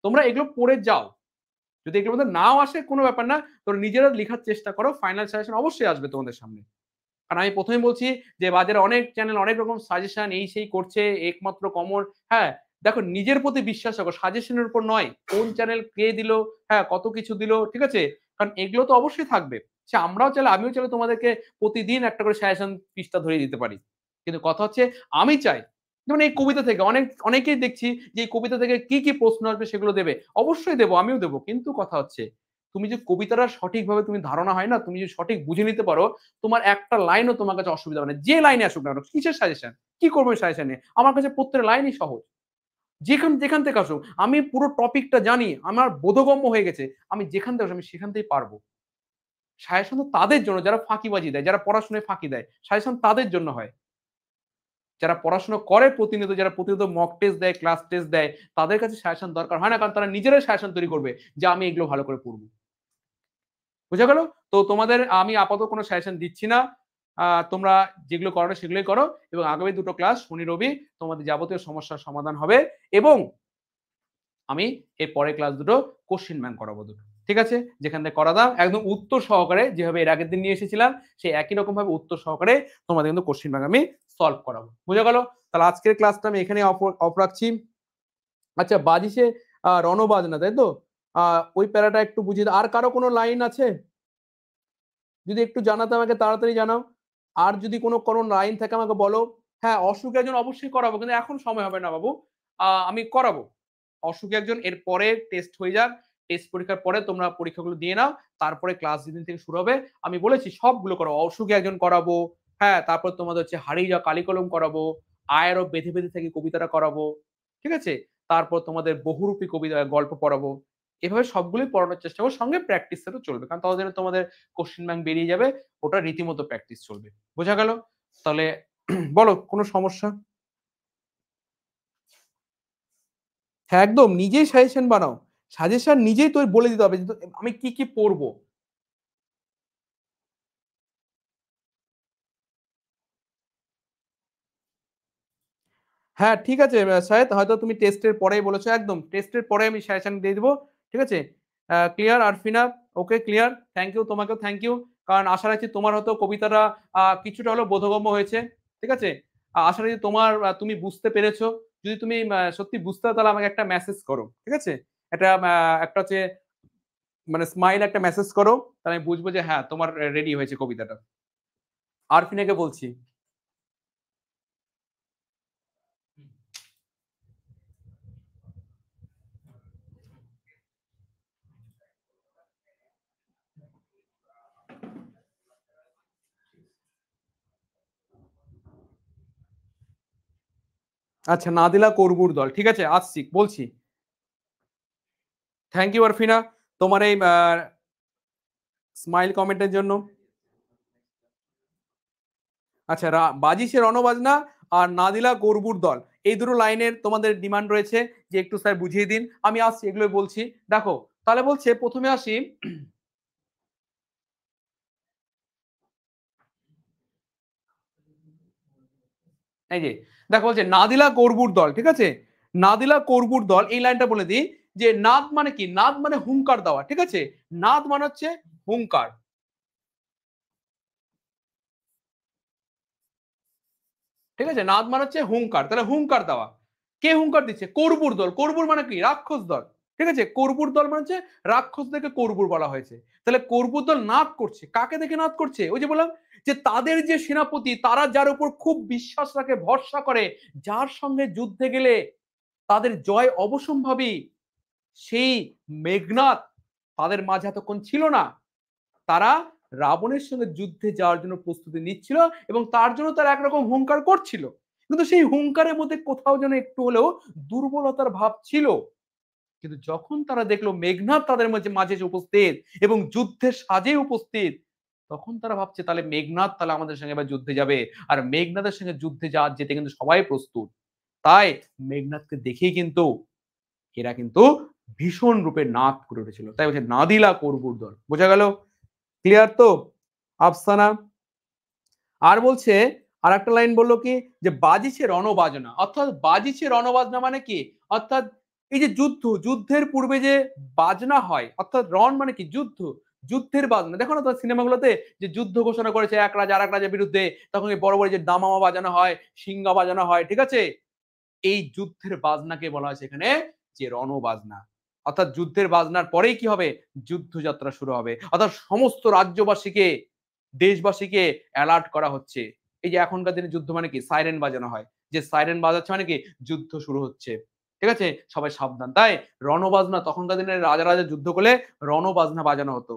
তোমরা এগুলো পড়ে যাও, যদি এগুলোর মধ্যে নাও আসে কোনো ব্যাপার না, তোমরা নিজেরা লেখার চেষ্টা করো, ফাইনাল সাজেশন অবশ্যই আসবে তোমাদের সামনে। কারণ আমি প্রথমে বলছি যে বাজারে অনেক চ্যানেল অনেক রকম সাজেশন এই সেই করছে, একমাত্র কমন, হ্যাঁ দেখো নিজের প্রতি বিশ্বাস রাখো, সাজেশনের উপর নয়, কোন চ্যানেল কে দিল, হ্যাঁ কত কিছু দিল, ঠিক আছে, কারণ এগুলো তো অবশ্যই থাকবে, সে আমরাও চাইলে আমিও চাইলে তোমাদেরকে প্রতিদিন একটা করে সাজেশন পৃষ্ঠা ধরিয়ে দিতে পারি, কিন্তু কথা হচ্ছে আমি চাই যেমন এই কবিতা থেকে অনেকেই দেখছি যে এই কবিতা থেকে কি কি প্রশ্ন আসবে সেগুলো দেবে, অবশ্যই দেবো, আমিও দেবো, কিন্তু কথা হচ্ছে তুমি যে কবিতাটা সঠিকভাবে তুমি ধারণা হয় না, তুমি যদি সঠিক বুঝে নিতে পারো, তোমার একটা লাইনও তোমার কাছে অসুবিধা হবে না, যে লাইনে আসুক না, কিসের সাজেশন, কি করবে সাজেশন নিয়ে, আমার কাছে প্রত্যেক লাইনই সহজ, যেখান থেকে আসুক, আমি পুরো টপিকটা জানি, আমার বোধগম্য হয়ে গেছে, আমি যেখান থেকে আসুক আমি সেখান থেকেই পারবো। সাজেশন তো তাদের জন্য যারা ফাঁকিবাজি দেয়, যারা পড়াশোনায় ফাঁকি দেয়, সাজেশন তাদের জন্য হয়, যারা পড়াশোনা করে প্রতিনিয়ত, যারা প্রতিনিয়ত মক টেস্ট দেয়, ক্লাস টেস্ট দেয়, তাদের কাছে সাজেশন দরকার হয় না, কারণ তারা নিজেরাই সাজেশন তৈরি করবে যে আমি এগুলো ভালো করে পড়বো, বুঝা গেল? তো তোমাদের আমি আপাতত কোনো সাজেশন দিচ্ছি না, তোমরা যেগুলো করো সেগুলোই করো, এবং আগামী দুটো ক্লাস শনি রবি তোমাদের যাবতীয় সমস্যার সমাধান হবে, এবং আমি এর পরের ক্লাস দুটো কোশ্চেন ব্যাংক করাবো দুটো, ঠিক আছে, যেখান থেকে করা দাও একদম উত্তর সহকারে, যেভাবে এর আগের দিন নিয়ে এসেছিলাম সেই একই রকম ভাবে উত্তর সহকারে তোমাদের কিন্তু কোশ্চেন ব্যাংক আমি সলভ করাবো, বুঝা গেল? তাহলে আজকের ক্লাসটা আমি এখানে অফ রাখছি। আচ্ছা বাজিসে রণবাজনা, তাই তো? ওই প্যারাটা একটু বুঝিয়ে দাও। আর কারো কোনো লাইন আছে যদি একটু জানাতে আমাকে তাড়াতাড়ি জানাও, আর যদি কোনো লাইন থাকে আমাকে বলো। হ্যাঁ অসুখ একজন অবশ্যই করাবো, কিন্তু এখন সময় হবে না বাবু, আমি করাবো অসুখ একজন, এর পরে টেস্ট হয়ে যাক, টেস্ট পরীক্ষার পরে তোমরা পরীক্ষাগুলো দিয়ে নাও, তারপরে ক্লাস যেদিন থেকে শুরু হবে আমি বলেছি সবগুলো করো, অসুখে একজন করাবো, হ্যাঁ তারপর তোমাদের হচ্ছে হারিয়ে যাওয়া কালিকলম করাবো, আয়েরও বেঁধে বেঁধে থেকে কবিতাটা করাবো, ঠিক আছে, তারপর তোমাদের বহুরূপী কবিতা গল্প পড়াবো, এভাবে সবগুলোই পড়ানোর চেষ্টা করো, সঙ্গে প্র্যাকটিস সেটও চলবে, কারণ ততদিনে তোমাদের কোশ্চেন ব্যাংক বেরিয়ে যাবে, ওটা রীতিমতো প্র্যাকটিস চলবে, বোঝা গেল? তাহলে বলো কোনো সমস্যা? হ্যাঁ একদম নিজেই সাজেশন বানাও, সাজেশন নিজেই তোর বলে দিতে হবে আমি কি কি পড়বো। হ্যাঁ ঠিক আছে শাহেদ, হয়তো তুমি টেস্টের পরেই বলেছো, একদম টেস্টের পরে আমি সাজেশন দিয়ে দিবো, ঠিক আছে, clear Arfina? Okay clear, thank you, তোমাকেও থ্যাংক ইউ, কারণ আশা রাখছি তোমার হয়তো কবিতাটা কিছুটা হলেও বোধগম্য হয়েছে, ঠিক আছে, আশা রাখছি তোমার তুমি বুঝতে পেরেছো, যদি তুমি সত্যি বুঝতে পারো তাহলে আমাকে একটা মেসেজ করো, ঠিক আছে, একটা একটা হচ্ছে মানে স্মাইল একটা মেসেজ করো, তাহলে আমি বুঝবো যে হ্যাঁ তোমার রেডি হয়েছে কবিতাটা। আরফিনাকে বলছি। আচ্ছা নাদিলা করবুর দল, ঠিক আছে আসছি বলছি। থ্যাংক ইউ আরফিনা তোমার এই স্মাইল কমেন্টের জন্য। আচ্ছা বাজিসে রণবাজনা আর নাদিলা গরবুর দল, এই দুটো লাইনের তোমাদের ডিমান্ড রয়েছে যে একটু স্যার বুঝিয়ে দিন, আমি আসছি এগুলো বলছি। দেখো তাহলে বলছে প্রথমে আসি, এই যে দেখো বলছে নাদিলা করবুর দল, ঠিক আছে, নাদিলা করবুর দল, এই লাইনটা বলে দিই যে নাদ মানে কি, নাদ মানে হুঙ্কার দেওয়া, ঠিক আছে, নাদ মানে হচ্ছে হুঙ্কার, ঠিক আছে, নাদ মানে হচ্ছে হুঙ্কার, তাহলে হুঙ্কার দেওয়া, কে হুঙ্কার দিচ্ছে, করবুর দল, করবুর মানে কি, রাক্ষস দল, ঠিক আছে, করবুর দল মানে হচ্ছে রাক্ষসদেরকে করবুর বলা হয়েছে। তাহলে করবুর দল নাদ করছে, কাকে দেখে নাদ করছে, ওই যে বললাম যে তাদের যে সেনাপতি, তারা যার উপর খুব বিশ্বাস রাখে, ভরসা করে, যার সঙ্গে যুদ্ধে গেলে তাদের জয় অবশ্যম্ভাবী, সেই মেঘনাদ তাদের মাঝে এতক্ষণ ছিল না, তারা রাবণের সঙ্গে যুদ্ধে যাওয়ার জন্য প্রস্তুতি নিচ্ছিল এবং তার জন্য তারা একরকম হুঙ্কার করছিল, কিন্তু সেই হুঙ্কারের মধ্যে কোথাও যেন একটু হলেও দুর্বলতার ভাব ছিল। কিন্তু যখন তারা দেখলো মেঘনাদ তাদের মাঝে মাঝে উপস্থিত এবং যুদ্ধের সাজে উপস্থিত, তখন তারা ভাবছে তাহলে মেঘনাদ তাহলে আমাদের সঙ্গে এবার যুদ্ধে যাবে, আর মেঘনাদের সঙ্গে যুদ্ধে যাওয়ার যেতে কিন্তু সবাই প্রস্তুত। তাই মেঘনাদকে দেখেই কিন্তু এরা কিন্তু ভীষণ রূপে নাদ করে উঠেছিল, তাই বলছে নাদিলা করবুর দল। বোঝা গেল? ক্লিয়ার তো আফসানা? আর বলছে, আর একটা লাইন বললো কি, যে বাজিছে রণবাজনা, অর্থাৎ বাজিছে রণবাজনা মানে কি, অর্থাৎ এই যে যুদ্ধ, যুদ্ধের পূর্বে যে বাজনা হয়, অর্থাৎ রণ মানে কি যুদ্ধ, যুদ্ধের বাজনা, দেখো না তো সিনেমাগুলোতে যে যুদ্ধ ঘোষণা করেছে এক রাজা আর এক রাজার বিরুদ্ধে, তখন এই বড় বড় যে দামামা বাজানো হয়, সিঙ্গা বাজানো হয়, ঠিক আছে, এই যুদ্ধের বাজনাকে বলা হয় সেখানে যে রণবাজনা। অর্থাৎ যুদ্ধের বাজনার পরেই কি হবে, যুদ্ধযাত্রা শুরু হবে, অর্থাৎ সমস্ত রাজ্যবাসীকে, দেশবাসীকে অ্যালার্ট করা হচ্ছে। এই যে এখনকার দিনে যুদ্ধ মানে কি, সাইরেন বাজানো হয়, যে সাইরেন বাজাচ্ছে মানে কি যুদ্ধ শুরু হচ্ছে, ঠিক আছে, সবাই সাবধান। তাই রণবাজনা, তখনকার দিনে রাজা রাজা যুদ্ধ করলে রণবাজনা বাজানো হতো,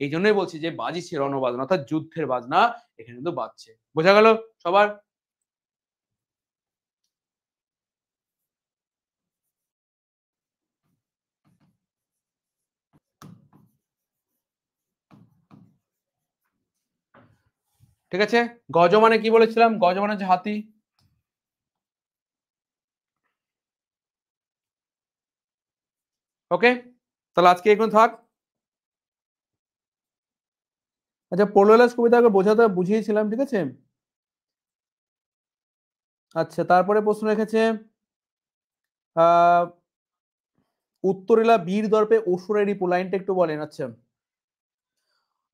এই জন্যই বলছি যে বাজিছে রণবাজনা, অর্থাৎ যুদ্ধের বাজনা এখানে কিন্তু বাজছে। বোঝা গেল সবার? ঠিক আছে, গজ মানে কি বলেছিলাম, গজ মানে হচ্ছে হাতি। ওকে, তাহলে আজকে এখানে থাক। আচ্ছা, পোলোলাস কবিতাকে বোঝাতে বুঝিয়েছিলাম, ঠিক আছে। আচ্ছা, তারপরে প্রশ্ন রেখেছে আহ উত্তরিলা বীর দর্পে অসুরের রিপু, লাইনটা একটু বলেন। আচ্ছা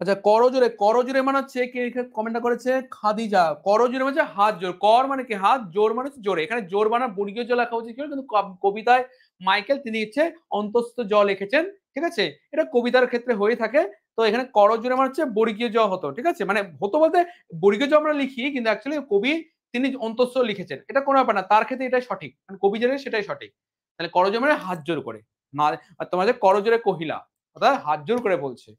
আচ্ছা, করজোরে, করজোরে মানে হচ্ছে কে কমেন্টটা করেছে, খাদিজা, করজোরে মানে হাত জোর, কর মানে কি হাত, জোর মানে জোরে, এখানে জোর বানা বর্গীয় জ লেখা উচিত ছিল, কিন্তু কবিতায় মাইকেল তিনি ইচ্ছে অন্তস্থ জ লিখেছেন, ঠিক আছে, এটা কবিতার ক্ষেত্রে হয়ে থাকে। তো এখানে করজোরে মানে হচ্ছে বর্গীয় জ হতো, ঠিক আছে, মানে হতো বলতে বর্গীয় জ আমরা লিখি, কিন্তু অ্যাকচুয়ালি কবি তিনি অন্তস্থ লিখেছেন, এটা কোনো ব্যাপার না, তার ক্ষেত্রে এটাই সঠিক, মানে কবি জানে সেটাই সঠিক। তাহলে করজোরে মানে হাত জোর করে, না তোমাদের করজোরে কহিলা, অর্থাৎ হাত জোর করে বলছে।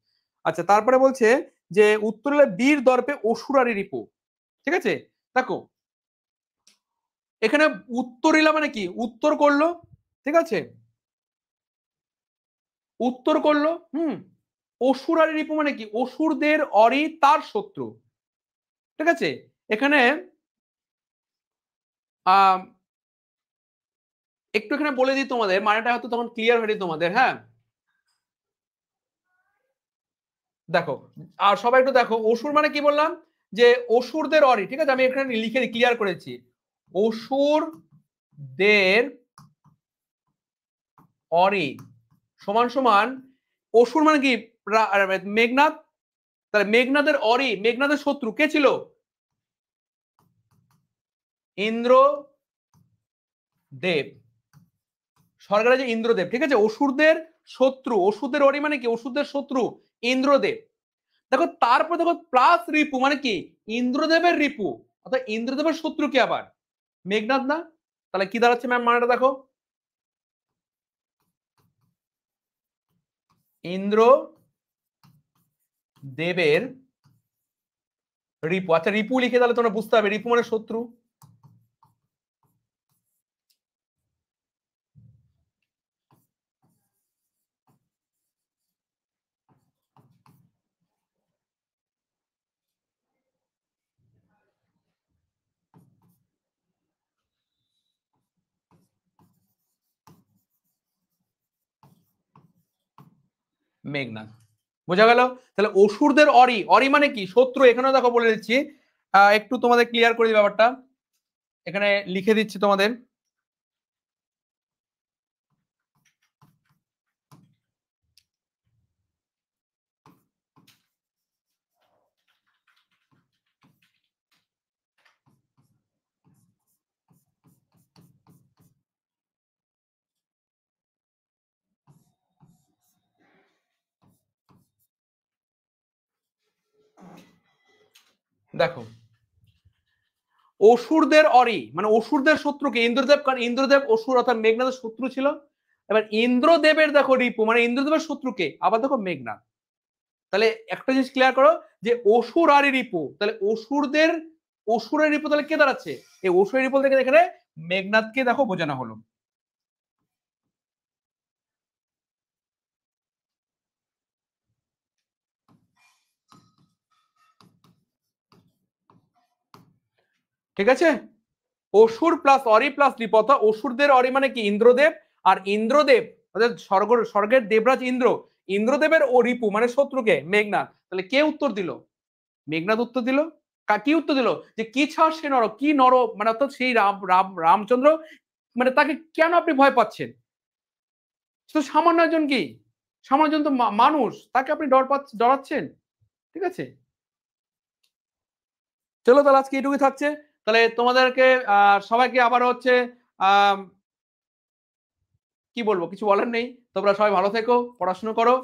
আচ্ছা, তারপরে বলছে যে উত্তরে বীর দর্পে অসুরারি রিপু, ঠিক আছে, দেখো এখানে উত্তরিলা মানে কি, উত্তর করলো, ঠিক আছে, উত্তর করলো, অসুরারি রিপু মানে কি, অসুরদের অরি তার শত্রু, ঠিক আছে, এখানে আহ একটু এখানে বলে দিই তোমাদের, মানেটা হয়তো তখন ক্লিয়ার হয়নি তোমাদের, হ্যাঁ দেখো, আর সবাই একটু দেখো, অসুর মানে কি বললাম, যে অসুরদের অরি, ঠিক আছে, আমি এখানে লিখে ক্লিয়ার করেছি, অসুরদের অরি সমান সমান, অসুর মানে কি মেঘনাদ, তাহলে মেঘনাদের অরি, মেঘনাদের শত্রু কে ছিল, ইন্দ্র দেব, স্বর্গের যে ইন্দ্রদেব, ঠিক আছে, অসুরদের শত্রু, অসুরদের অরি মানে কি, অসুরদের শত্রু ইন্দ্রদেব। দেখো তারপর দেখো প্লাস রিপু মানে কি, ইন্দ্রদেবের রিপু, অর্থাৎ ইন্দ্রদেবের শত্রু কি আবার মেঘনাদ না, তাহলে কি দাঁড়াচ্ছে ম্যাম মানেটা দেখো, ইন্দ্র দেবের রিপু। আচ্ছা, রিপু লিখে তাহলে তোমরা বুঝতে হবে, রিপু মানে শত্রু। মেঘনাদ, বোঝা গেল? তাহলে অসুরদের অরি, অরি মানে কি শত্রু, এখানেও দেখো বলে দিচ্ছি, একটু তোমাদের ক্লিয়ার করে দিই ব্যাপারটা, এখানে লিখে দিচ্ছি তোমাদের, দেখো অসুরদের অরি মানে অসুরদের শত্রুকে ইন্দ্রদেব, কারণ ইন্দ্রদেব অসুর অর্থাৎ মেঘনাথের শত্রু ছিল। এবার ইন্দ্রদেবের দেখো রিপু মানে ইন্দ্রদেবের শত্রুকে, আবার দেখো মেঘনাথ। তাহলে একটা জিনিস ক্লিয়ার করো যে অসুর আর রিপু, তাহলে অসুরের রিপু তাহলে কে দাঁড়াচ্ছে? এই অসুরের রিপু থেকে এখানে মেঘনাথকে দেখো বোঝানো হলো। ঠিক আছে, অসুর প্লাস অরি প্লাস রিপথা। অসুরদের অরি মানে কি ইন্দ্রদেব, আর ইন্দ্রদেব অর্থাৎ স্বর্গের দেবরাজ ইন্দ্র, ইন্দ্রদেবের ও রিপু মানে শত্রুকে মেঘনাথ। তাহলে কে উত্তর দিল? মেঘনাথ উত্তর দিল। কি উত্তর দিল? যে কি ছাড় সে নর, কি নর মানে অর্থাৎ সেই রামচন্দ্র মানে তাকে কেন আপনি ভয় পাচ্ছেন? তো সামান্য একজন কি, সামান্য একজন তো মানুষ, তাকে আপনি ডরাচ্ছেন। ঠিক আছে, চলো তাহলে আজকে এইটুকুই থাকছে। তাহলে তোমাদেরকে সবাইকে আবার হচ্ছে কি বলবো, কিছু বলার নেই। তোমরা সবাই ভালো থেকো, পড়াশোনা করো।